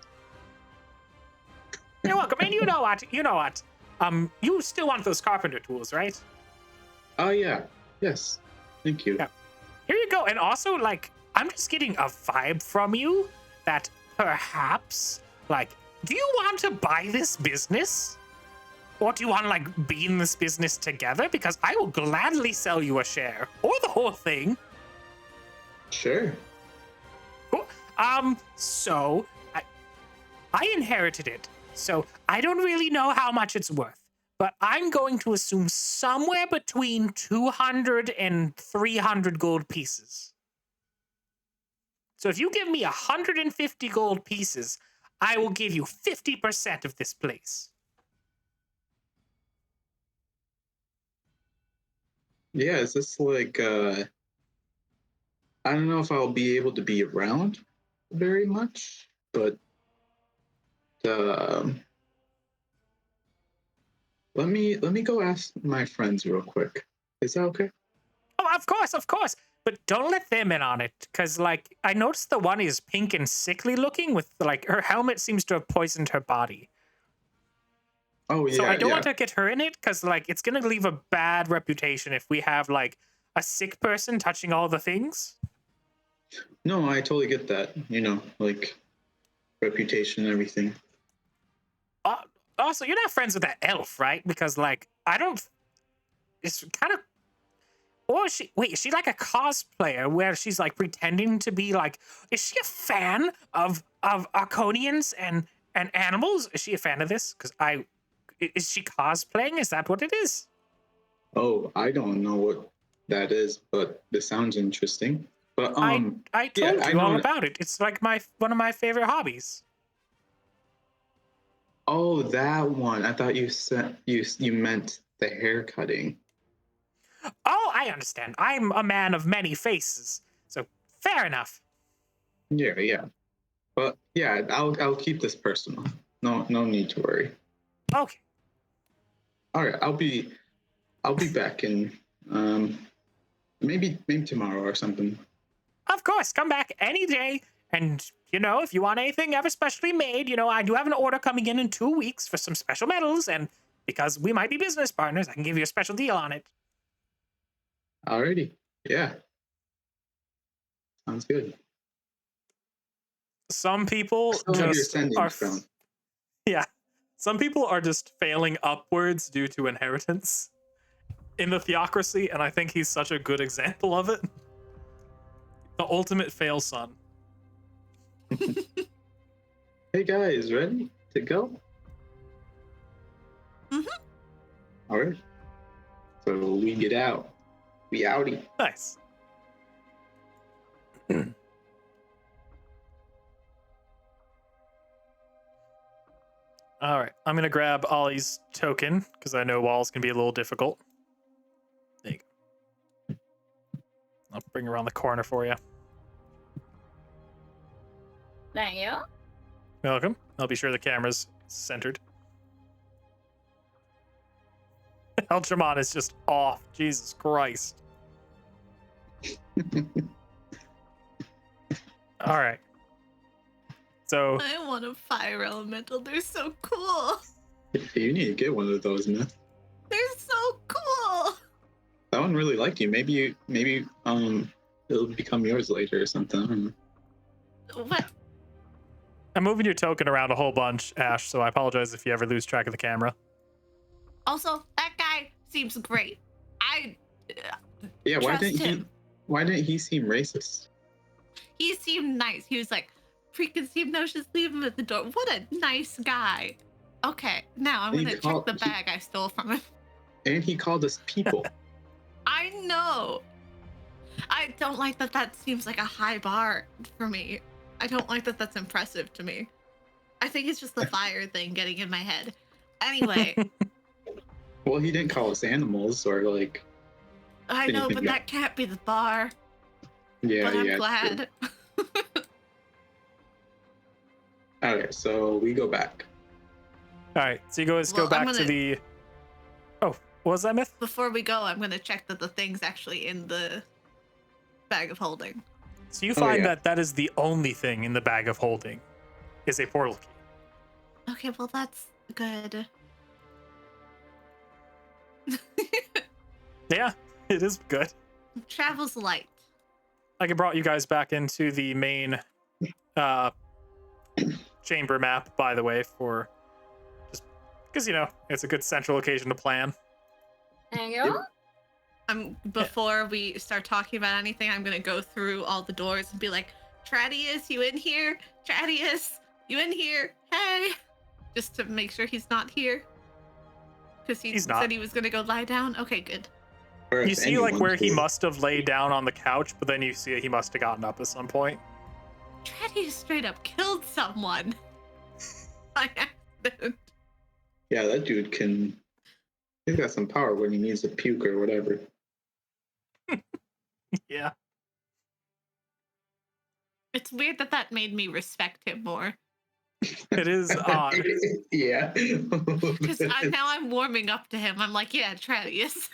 A: You're welcome. And you know what? You still want those carpenter tools, right?
B: Oh yeah, yes. Thank you.
A: Yeah. Here you go. And also, like, I'm just getting a vibe from you that perhaps, like, do you want to buy this business? Or do you want to, like, be in this business together? Because I will gladly sell you a share. Or the whole thing.
B: Sure.
A: Cool. So, I inherited it. So, I don't really know how much it's worth. But I'm going to assume somewhere between 200 and 300 gold pieces. So if you give me 150 gold pieces, I will give you 50% of this place.
B: Yeah, is this like I don't know if I'll be able to be around very much, but let me go ask my friends real quick. Is that okay?
A: Oh, of course. But don't let them in on it, because, like, I noticed the one is pink and sickly looking with, like, her helmet seems to have poisoned her body.
B: Oh yeah.
A: So I don't
B: yeah.
A: want to get her in it, because, like, it's going to leave a bad reputation if we have, like, a sick person touching all the things.
B: No, I totally get that. You know, like reputation and everything.
A: Also, you're not friends with that elf, right? Because, like, I don't... It's kind of... Or is she like a cosplayer where she's, like, pretending to be, like... Is she a fan of Arkonians and animals? Is she a fan of this? Because is she cosplaying? Is that what it is?
B: Oh, I don't know what that is, but this sounds interesting. But
A: I told
B: I
A: you all
B: know-
A: about it. It's, like, one of my favorite hobbies.
B: Oh, that one. I thought you said you meant the hair cutting.
A: Oh, I understand. I'm a man of many faces. So, fair enough.
B: Yeah. But yeah, I'll keep this personal. No need to worry.
A: Okay.
B: All right, I'll be back in maybe tomorrow or something.
A: Of course, come back any day. And, if you want anything ever specially made, I do have an order coming in 2 weeks for some special metals. And because we might be business partners, I can give you a special deal on it.
B: Alrighty. Yeah. Sounds good.
A: Some people
B: Still have your
A: just
B: ascending
A: are...
B: stone.
A: Yeah. Some people are just failing upwards due to inheritance in the theocracy, and I think he's such a good example of it. The ultimate fail son.
B: Hey guys, ready to go? All right. So we get out. We outie.
A: Nice. All right, I'm gonna grab Ollie's token because I know walls can be a little difficult. There you go. I'll bring around the corner for you.
D: Thank you.
A: Welcome. I'll be sure the camera's centered. Ultramon is just off. Jesus Christ. All right. So
C: I want a fire elemental. They're so cool.
B: You need to get one of those, man.
C: They're so cool.
B: That one really liked you. Maybe it'll become yours later or something. I don't know.
C: What?
A: I'm moving your token around a whole bunch, Ash, so I apologize if you ever lose track of the camera.
C: Also, that guy seems great.
B: Yeah,
C: Trust him.
B: why didn't he seem racist?
C: He seemed nice. He was like, preconceived notions, leave him at the door. What a nice guy. Okay, now I'm gonna check the bag I stole from him.
B: And he called us people.
C: I know. I don't like that. That seems like a high bar for me. I don't like that. That's impressive to me. I think it's just the fire thing getting in my head. Anyway.
B: Well, he didn't call us animals or like.
C: I know, but that can't be the bar.
B: Yeah,
C: but I'm
B: yeah.
C: glad.
B: Okay, so we go back.
A: All right, so you guys go back to the... Oh, what was that, Myth?
C: Before we go, I'm going to check that the thing's actually in the bag of holding.
A: So you find that that is the only thing in the bag of holding is a portal key.
C: Okay, well, that's good.
A: Yeah, it is good.
C: Travel's light.
A: Like, it brought you guys back into the main chamber map, by the way, for just because, you know, it's a good central location to plan.
D: Thank you.
C: Before we start talking about anything, I'm gonna go through all the doors and be like, Tradius, you in here? Tradius, you in here? Hey! Just to make sure he's not here. Because he said he was gonna go lie down. Okay, good.
A: You see, like, where he must have laid down on the couch, but then you see he must have gotten up at some point.
C: Tradius straight up killed someone. By accident.
B: Yeah, that dude can... He's got some power when he needs to puke or whatever.
A: Yeah.
C: It's weird that made me respect him more.
A: It is odd.
B: Yeah.
C: Because now I'm warming up to him. I'm like, yeah, Tradius.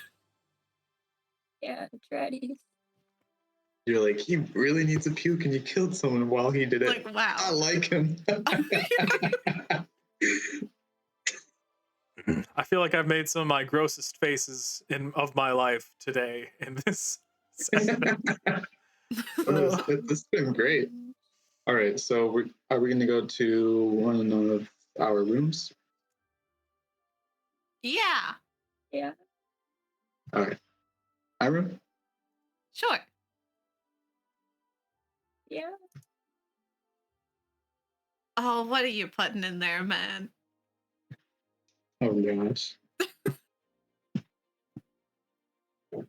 D: Yeah, Tradius.
B: You're like, he really needs to puke and you killed someone while he did it.
C: Like, wow.
B: I like him.
A: I feel like I've made some of my grossest faces of my life today in this segment.
B: This has been great. All right, so are we going to go to one of our rooms?
C: Yeah.
D: Yeah.
B: All right. My room?
C: Sure.
D: Yeah.
C: Oh, what are you putting in there, man?
B: Oh, gosh.
A: Don't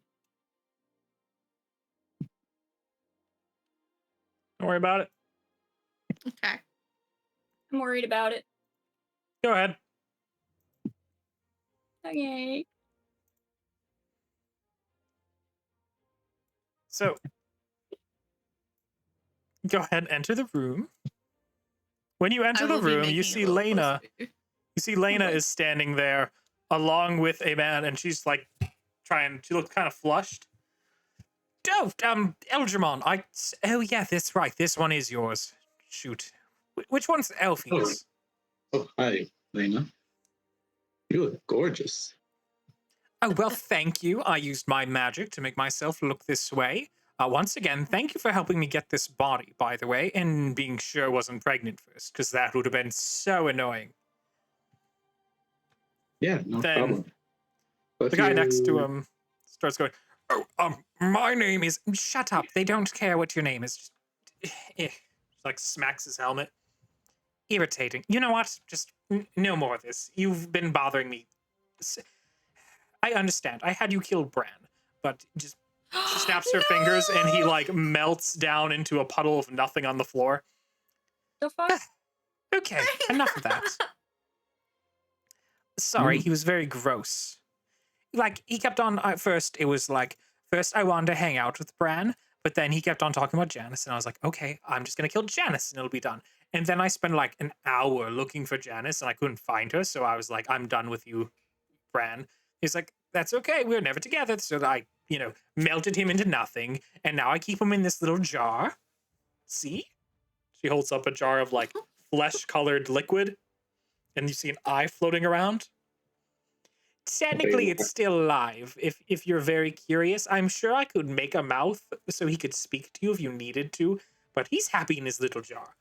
A: worry about it.
C: Okay.
D: I'm worried about it.
A: Go ahead.
D: Okay.
A: So, go ahead and enter the room. When you enter the room, you see Lena. You see Lena is standing there along with a man, and she's like she looks kind of flushed. Oh, Eldramon, oh yeah, that's right. This one is yours. Shoot. Which one's Elfie's?
B: Oh, hi, Lena. You look gorgeous.
A: Oh, well, thank you. I used my magic to make myself look this way. Once again, thank you for helping me get this body, by the way, and being sure I wasn't pregnant first, because that would have been so annoying.
B: Yeah, no problem. But
A: the guy next to him starts going, oh, my name is... Shut up. They don't care what your name is. Just, like, smacks his helmet. Irritating. You know what? Just no more of this. You've been bothering me I understand. I had you kill Bran, but just she snaps her fingers and he like melts down into a puddle of nothing on the floor.
D: The fuck?
A: Okay, enough of that. Sorry, he was very gross. Like, he kept on, at first, it was like, first I wanted to hang out with Bran, but then he kept on talking about Janice, and I was like, okay, I'm just gonna kill Janice, and it'll be done. And then I spent like an hour looking for Janice, and I couldn't find her, so I was like, I'm done with you, Bran. He's like, that's okay, we're never together, so I, melted him into nothing, and now I keep him in this little jar. See? She holds up a jar of, like, flesh-colored liquid, and you see an eye floating around. Technically, it's still alive. If you're very curious, I'm sure I could make a mouth so he could speak to you if you needed to, but he's happy in his little jar.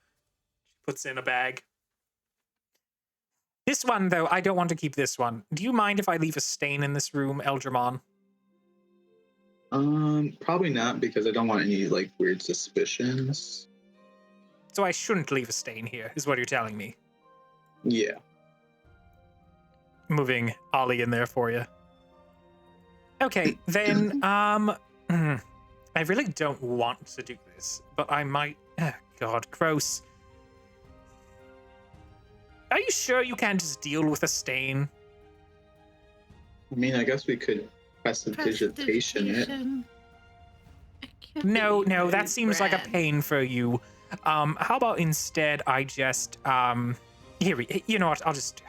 A: She puts it in a bag. This one, though, I don't want to keep this one. Do you mind if I leave a stain in this room, Eldramon?
B: Probably not, because I don't want any, like, weird suspicions.
A: So I shouldn't leave a stain here, is what you're telling me.
B: Yeah.
A: Moving Ollie in there for you. Okay, then, I really don't want to do this, but I might. God, gross. Are you sure you can't just deal with a stain?
B: I mean, I guess we could prestidigitation it.
A: No, that seems like a pain for you. How about instead I just, you know what, I'll just...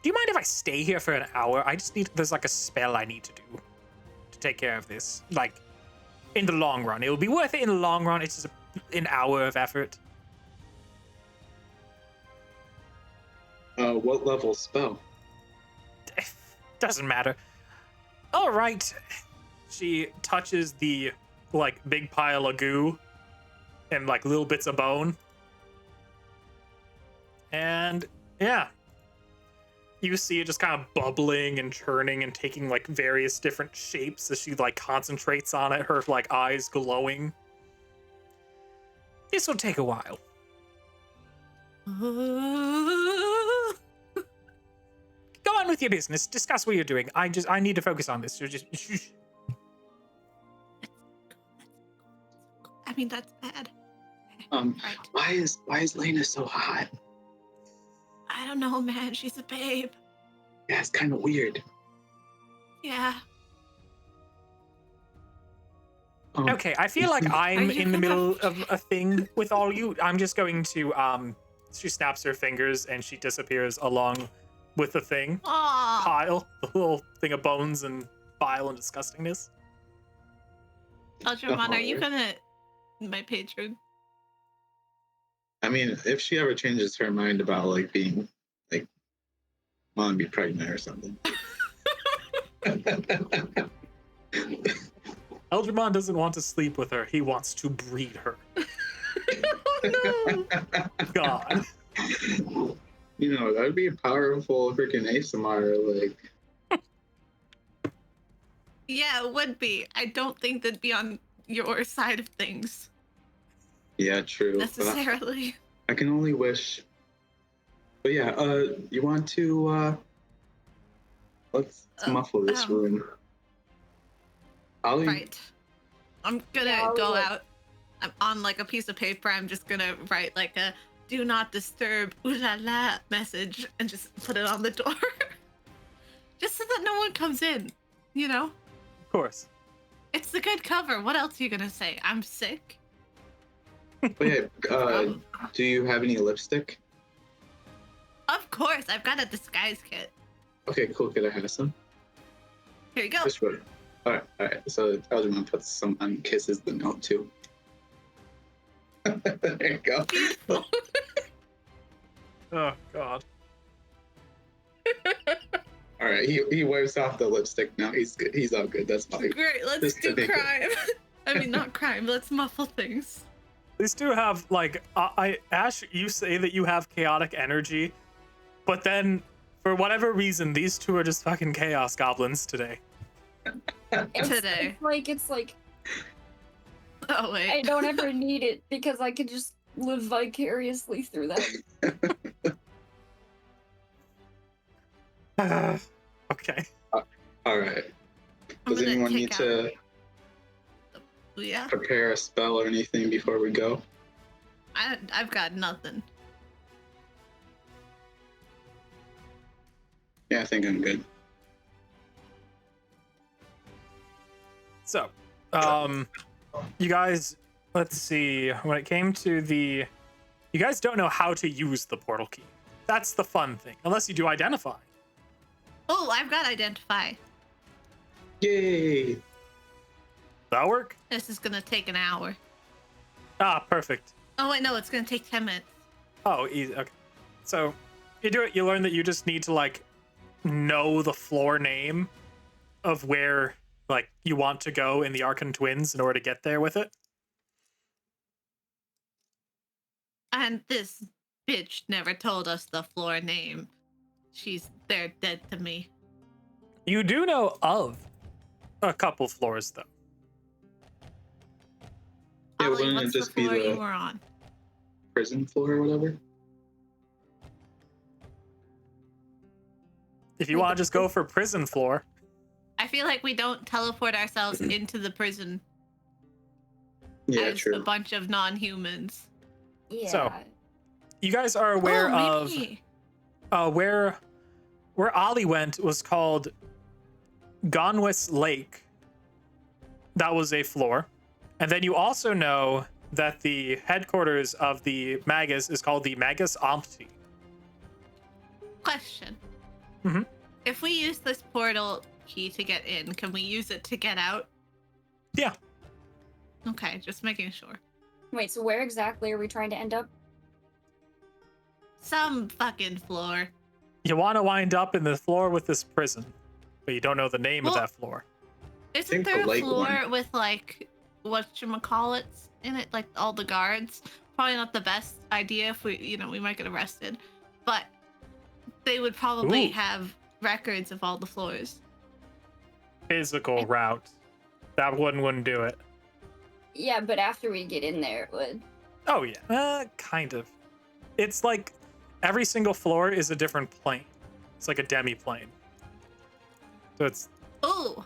A: Do you mind if I stay here for an hour? I just need, there's like a spell I need to do to take care of this. Like, in the long run. It will be worth it in the long run. It's just an hour of effort.
B: What level spell?
A: Doesn't matter. All right. She touches the, like, big pile of goo and, like, little bits of bone. And, yeah. You see it just kind of bubbling and churning and taking, like, various different shapes as she, like, concentrates on it, her, like, eyes glowing. This will take a while. Go on with your business. Discuss what you're doing. I need to focus on this. So just shh.
C: I mean, that's bad.
B: Right.
C: Right.
B: Why is Lena so hot?
C: I don't know, man. She's a babe.
B: Yeah, it's kind of weird.
C: Yeah.
A: Okay, I feel like I'm in the middle of a thing with all you. I'm just going to, she snaps her fingers and she disappears along with the thing.
C: Aww.
A: Pile, the little thing of bones and bile and disgustingness.
C: Ultramon, are you gonna my patron?
B: I mean, if she ever changes her mind about, like, being, like, want to be pregnant or something.
A: Eldramon doesn't want to sleep with her. He wants to breed her.
C: Oh, no.
A: God.
B: You know, that'd be a powerful freaking ASMR, like.
C: Yeah, it would be. I don't think that'd be on your side of things.
B: Yeah, true.
C: Necessarily.
B: I can only wish. But yeah, you want to, let's muffle this room. Ollie?
C: Right. I'm gonna go out. I'm on, like, a piece of paper. I'm just gonna write, like, a do not disturb ooh la la message and just put it on the door. Just so that no one comes in, you know?
A: Of course.
C: It's the good cover. What else are you gonna say? I'm sick?
B: But yeah, do you have any lipstick?
C: Of course. I've got a disguise kit.
B: Okay, cool. Could I have some?
C: Here you go.
B: Just for Alright. So Eldramon puts some on, kisses the note too. There you go.
C: Beautiful.
A: Oh, God.
B: Alright, he wipes off the lipstick now. He's good. He's all good. That's fine.
C: Great. Let's
B: Just
C: do
B: to make it-
C: crime. I mean, not crime. Let's muffle things.
A: These two have, like, Ash, you say that you have chaotic energy, but then, for whatever reason, these two are just fucking chaos goblins today.
C: Today.
D: It's like
C: Oh, wait.
D: I don't ever need it because I could just live vicariously through that.
A: Okay.
B: All right.
C: I'm
B: Does
C: gonna
B: anyone
C: kick
B: need
C: out-
B: to
C: Yeah,
B: prepare a spell or anything before we go?
C: I've got nothing.
B: Yeah, I think I'm good.
A: So, you guys, let's see. When it came to the, you guys don't know how to use the portal key. That's the fun thing, unless you do identify.
C: Oh, I've got identify.
B: Yay!
A: That work?
C: This is gonna take an hour.
A: Ah, perfect.
C: Oh wait, no, it's gonna take 10 minutes.
A: Oh, easy. Okay. So, you do it. You learn that you just need to like know the floor name of where like you want to go in the Arkon Twins in order to get there with it.
C: And this bitch never told us the floor name. They're dead to me.
A: You do know of a couple floors though.
B: Yeah,
C: Ollie,
B: wouldn't it
C: what's
B: just
C: the
B: be
C: floor
B: the-
C: you were on?
B: Prison floor or whatever?
A: If you want to just go for prison floor,
C: I feel like we don't teleport ourselves into the prison
B: Yeah,
C: as a
B: true.
C: bunch of non-humans.
D: Yeah.
A: So, you guys are aware
C: Oh,
A: of
C: maybe.
A: where Ollie went was called Gonwis Lake. That was a floor. And then you also know that the headquarters of the Magus is called the Magus Ompti.
C: Question.
A: Mhm.
C: If we use this portal key to get in, can we use it to get out?
A: Yeah.
C: Okay, just making sure.
D: Wait, so where exactly are we trying to end up?
C: Some fucking floor.
A: You want to wind up in the floor with this prison, but you don't know the name of
C: Well-
A: that floor.
C: Isn't
B: think
C: there
B: the
C: a
B: lake
C: floor
B: one.
C: with like whatchamacallits in it, like all the guards? Probably not the best idea if we might get arrested, but they would probably
A: Ooh.
C: have records of all the floors.
A: Physical route. That one wouldn't do it.
D: Yeah, but after we get in there, it would.
A: Oh yeah, kind of. It's like every single floor is a different plane. It's like a demi-plane. So it's
C: Ooh,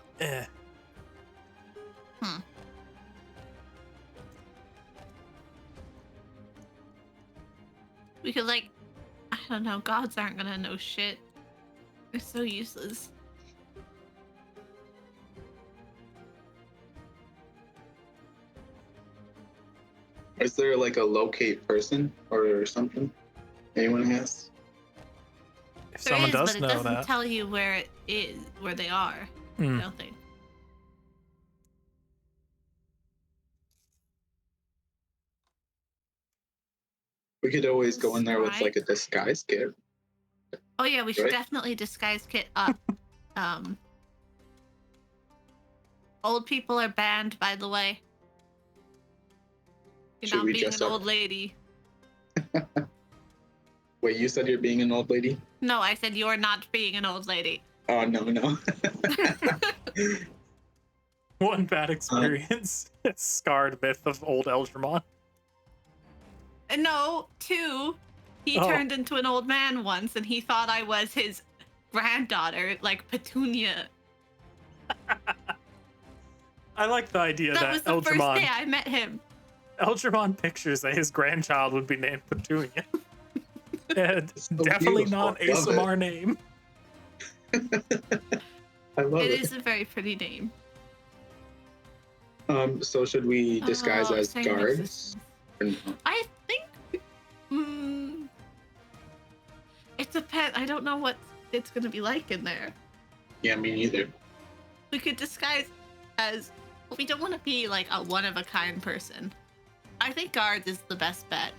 C: we could I don't know, gods aren't gonna know shit. They're so useless.
B: Is there like a locate person or something? Anyone has?
A: if
C: There
A: someone
C: is,
A: does
C: but it
A: know
C: doesn't
A: that.
C: tell you where it is, where they are.
A: Hmm.
C: I don't think.
B: We could always go in there with like a
C: Scribe?
B: disguise kit.
C: Oh yeah, we should
B: Right.
C: definitely disguise kit up. Old people are banned, by the way. You're
B: Should
C: not
B: we
C: being
B: dress
C: an
B: up?
C: old lady.
B: Wait, you said you're being an old lady?
C: No, I said you're not being an old lady.
B: Oh no.
A: One bad experience. Scarred myth of old Eldramon.
C: No, two. He
A: Oh.
C: turned into an old man once, and he thought I was his granddaughter, like Petunia.
A: I like the idea
C: That
A: that,
C: was the first
A: Eldramon
C: day I met him.
A: Eldramon pictures that his grandchild would be named Petunia. And
B: So
A: definitely
B: beautiful.
A: not an
B: Love it.
A: ASMR name.
B: I love
C: It
B: it.
C: is a very pretty name.
B: So should we disguise
C: Oh,
B: as
C: same
B: guards?
C: existence.
B: Or no?
C: I think. It depends. I don't know what it's gonna be like in there.
B: Yeah, me neither.
C: We could disguise as. But we don't want to be like a one-of-a-kind person. I think guards is the best bet.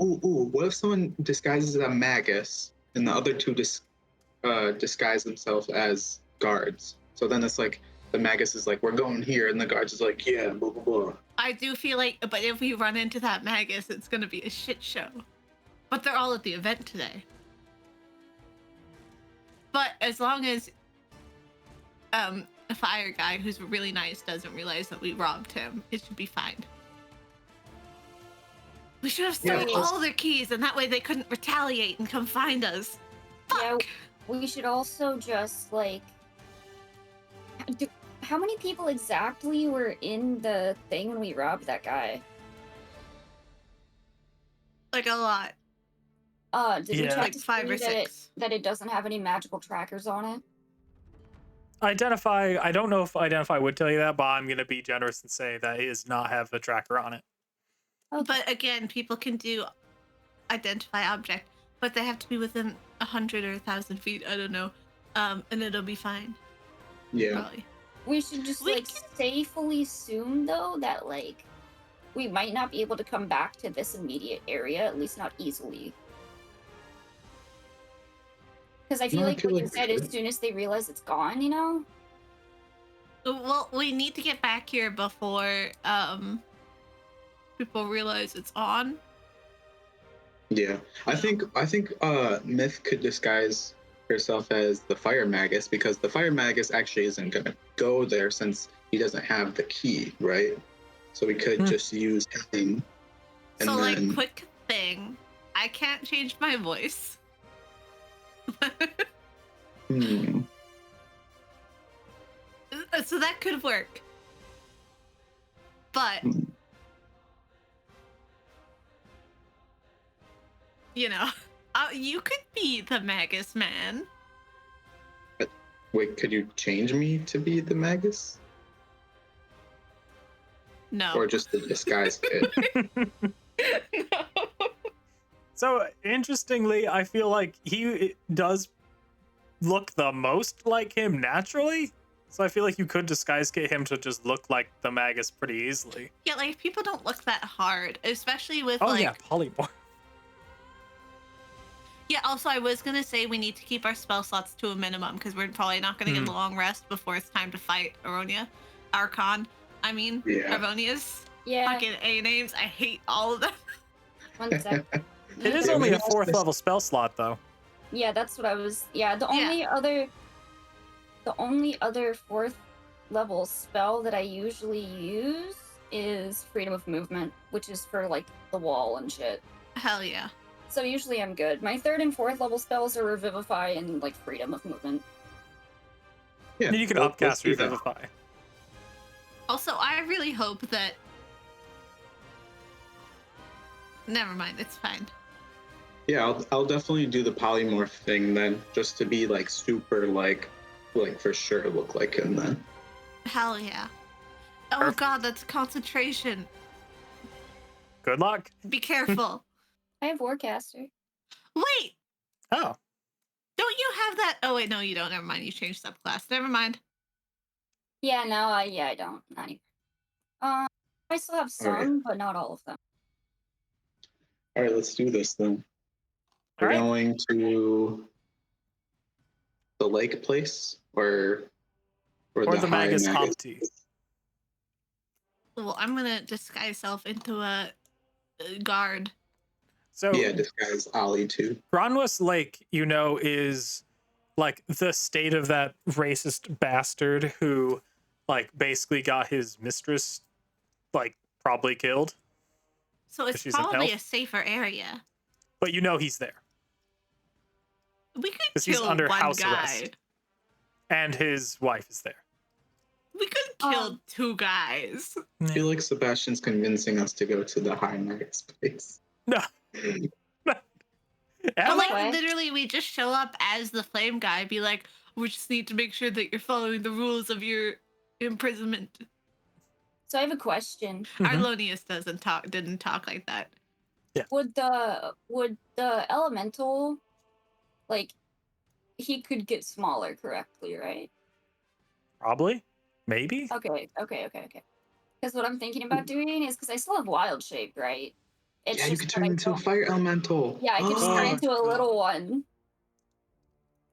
B: Ooh, what if someone disguises as a magus and the other two disguise themselves as guards? So then it's like the magus is like, we're going here, and the guards is like, yeah, blah, blah, blah.
C: I do feel like, but if we run into that magus, it's gonna be a shit show. But they're all at the event today. But as long as a fire guy who's really nice doesn't realize that we robbed him, it should be fine. We should have stolen
B: Yeah,
C: all their keys, and that way they couldn't retaliate and come find us. Fuck!
D: Yeah, we should also just like. How many people exactly were in the thing when we robbed that guy?
C: Like a lot.
D: Did we
A: Yeah.
D: check
C: Like
D: to
C: 5 or
D: see that
C: 6.
D: it doesn't have any magical trackers on it?
A: Identify. I don't know if Identify would tell you that, but I'm gonna be generous and say that it does not have a tracker on it.
D: Okay.
C: But again, people can do identify object, but they have to be within 100 or 1,000 feet. I don't know. And it'll be fine.
B: Yeah.
C: Probably.
D: We should just
C: We
D: like safely assume though that like we might not be able to come back to this immediate area, at least not easily. Because I feel
B: No, I
D: like
B: feel
D: what you
B: like we
D: said, as
B: could.
D: soon as they realize it's gone, you know?
C: Well, we need to get back here before people realize it's on.
B: Yeah. I think Myth could disguise herself as the fire magus, because the fire magus actually isn't gonna go there since he doesn't have the key, right? So we could just use him. And
C: So,
B: then,
C: like, quick thing, I can't change my voice. So that could work. But, you know, you could be the Magus Man.
B: Wait, could you change me to be the magus?
C: No.
B: Or just the disguise kit?
C: No.
A: So interestingly, I feel like he does look the most like him naturally. So I feel like you could disguise get him to just look like the Magus pretty easily.
C: Yeah, like, people don't look that hard, especially with,
A: Oh
C: like...
A: yeah, polymorph.
C: Yeah, also, I was going to say we need to keep our spell slots to a minimum, because we're probably not going to get a long rest before it's time to fight Aronia. Arkon, I mean,
B: Yeah.
C: Arvonius.
D: Yeah.
C: Fucking A names. I hate all of them.
D: 1 sec.
A: It is
B: Yeah,
A: only
B: we
A: a 4th level spell slot though.
D: Yeah, that's what I was. Yeah, the only other 4th level spell that I usually use is freedom of movement, which is for like the wall and shit.
C: Hell yeah.
D: So usually I'm good. My 3rd and 4th level spells are revivify and like freedom of movement.
B: Yeah,
A: You can
B: let's
A: upcast
B: do that.
A: Revivify.
C: Also, I really hope that... Never mind, it's fine.
B: Yeah, I'll definitely do the polymorph thing then, just to be like super like for sure look like him then.
C: Hell yeah. Oh
A: Perfect.
C: god, that's concentration.
A: Good luck.
C: Be careful.
D: I have Warcaster.
C: Wait,
A: Oh.
C: don't you have that? Oh wait, no, you don't. Never mind. You changed subclass. Never mind.
D: Yeah, no, I don't. Not even. I still have some,
B: Alright.
D: but not all of them.
B: All right, let's do this then.
A: All
B: We're
A: right.
B: going to the lake place or
A: Or the
B: high
A: Magus Humpty.
C: Well, I'm gonna disguise self into a guard.
A: So
B: Yeah, disguise Ollie too.
A: Gronwest Lake, you know, is like the state of that racist bastard who like basically got his mistress like probably killed.
C: So it's
A: she's an
C: probably
A: elf?
C: a safer area.
A: But you know he's there.
C: We could
A: 'Cause he's
C: kill
A: under
C: one
A: house
C: guy.
A: arrest. And his wife is there.
C: We could kill 2 guys.
B: I feel like Sebastian's convincing us to go to the high Magus place.
A: No.
C: But
A: Am
C: like,
A: I?
C: literally, we just show up as the flame guy, be like, we just need to make sure that you're following the rules of your imprisonment.
D: So I have a question.
A: Mhm.
C: Arlonius didn't talk like that.
D: Would the elemental, like, he could get smaller correctly, right?
A: Probably. Maybe.
D: Okay. Because what I'm thinking about doing is because I still have wild shape, right? It's
B: Yeah, you
D: just
B: can
D: that
B: turn
D: I
B: into a
D: don't-
B: fire elemental.
D: Yeah, I can just turn
A: Oh,
D: into a
A: God.
D: little one.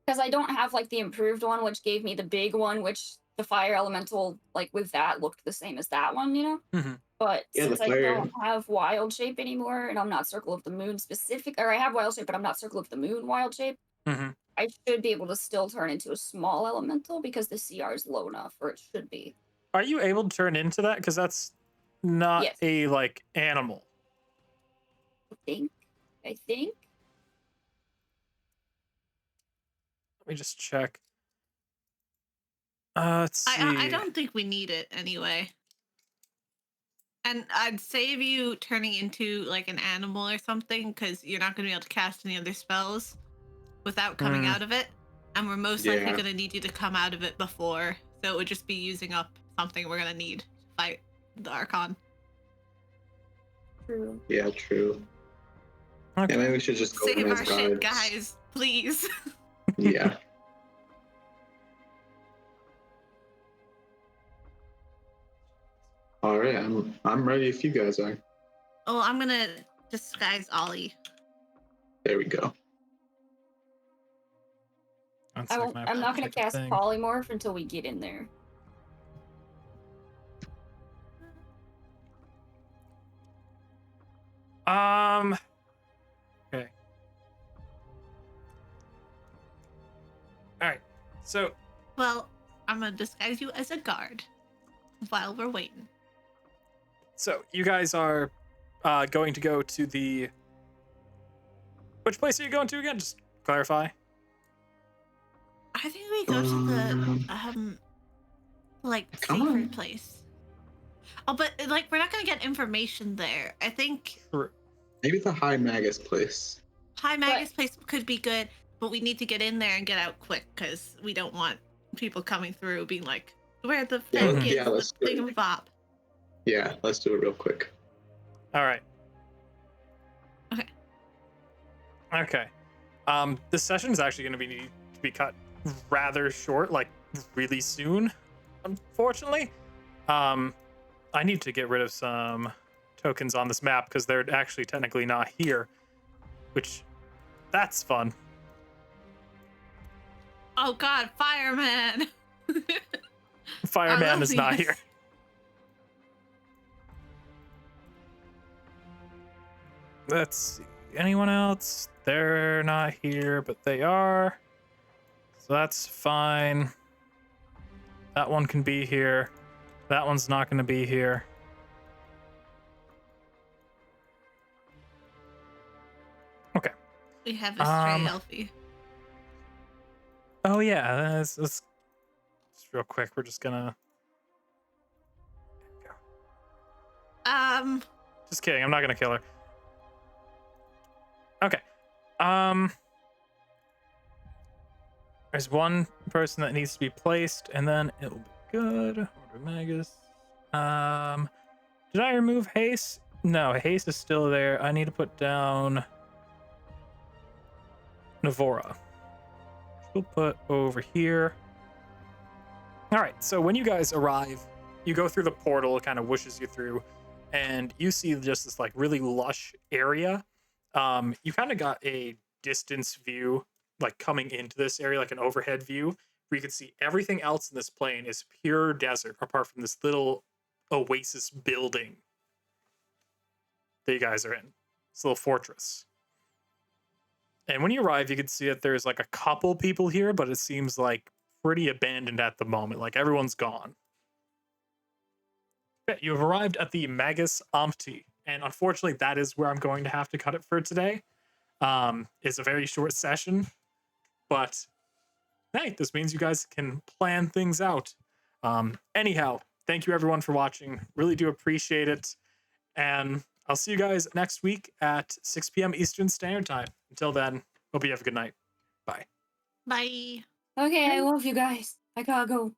D: Because I don't have like the improved one, which gave me the big one, which the fire elemental, like with that, looked the same as that one, you know?
A: Mhm.
D: But
B: Yeah, the
D: since I
B: fire-
D: don't have wild shape anymore, and I'm not Circle of the Moon specific, or I have wild shape, but I'm not Circle of the Moon wild shape,
A: Mhm.
D: I should be able to still turn into a small elemental because the CR is low enough, or it should be.
A: Are you able to turn into that? Because that's not
D: Yes.
A: a like animal.
D: I think.
A: Let me just check. Let's see.
C: I don't think we need it anyway. And I'd save you turning into like an animal or something, because you're not going to be able to cast any other spells without coming out of it. And we're most likely
B: Yeah.
C: going to need you to come out of it before. So it would just be using up something we're going to need to fight the Arkon.
D: True.
B: Yeah, true.
A: Okay.
B: Yeah, maybe we should just go
C: Save
B: in
C: our
B: as
C: shit,
B: guards.
C: guys. Please.
B: Yeah. All right, I'm ready if you guys are.
C: Oh, I'm going to disguise Ollie.
B: There we go.
A: One second, I have
D: I'm not going
A: check
D: to
A: a
D: cast
A: thing.
D: polymorph until we get in there.
A: Okay. All right. So
C: Well, I'm going to disguise you as a guard while we're waiting.
A: you guys are going to go to the. Which place are you going to again? Just clarify.
C: I think we go to the like
B: Come
C: secret
B: on.
C: place. Oh, but like we're not gonna get information there. I think
A: True.
B: Maybe the High Magus place.
C: High Magus place could be good, but we need to get in there and get out quick because we don't want people coming through being like, "Where the
B: Yeah,
C: fuck
B: yeah, let's
C: is
B: do
C: the
B: it.
C: thingamabob?"
B: Yeah, let's do it real quick.
A: All right.
C: Okay.
A: Okay. This session is actually going to need to be cut rather short, like really soon. Unfortunately, I need to get rid of some tokens on this map because they're actually technically not here, which that's fun.
C: Oh God, fireman!
A: Fireman is not
C: these.
A: here. Let's see. Anyone else? They're not here, but they are. So that's fine. That one can be here. That one's not going to be here. Okay.
C: We have a stray elfie.
A: Oh yeah, let's just real quick. We're just gonna. There we go. Just kidding. I'm not gonna kill her. Okay. There's one person that needs to be placed, and then it'll be good. Order Magus. Did I remove haste? No, haste is still there. I need to put down Navora. We'll put over here. All right. So when you guys arrive, you go through the portal. It kind of whooshes you through, and you see just this like really lush area. You kind of got a distance view, like coming into this area, like an overhead view, where you can see everything else in this plane is pure desert, apart from this little oasis building that you guys are in. This little fortress. And when you arrive, you can see that there's like a couple people here, but it seems like pretty abandoned at the moment. Like everyone's gone. Okay, you have arrived at the Magus Ampti. And unfortunately, that is where I'm going to have to cut it for today. It's a very short session, but hey, this means you guys can plan things out. Anyhow, thank you everyone for watching. Really do appreciate it. And I'll see you guys next week at 6 p.m. Eastern Standard Time. Until then, hope you have a good night. Bye.
C: Bye.
D: Okay, I love you guys. I gotta go.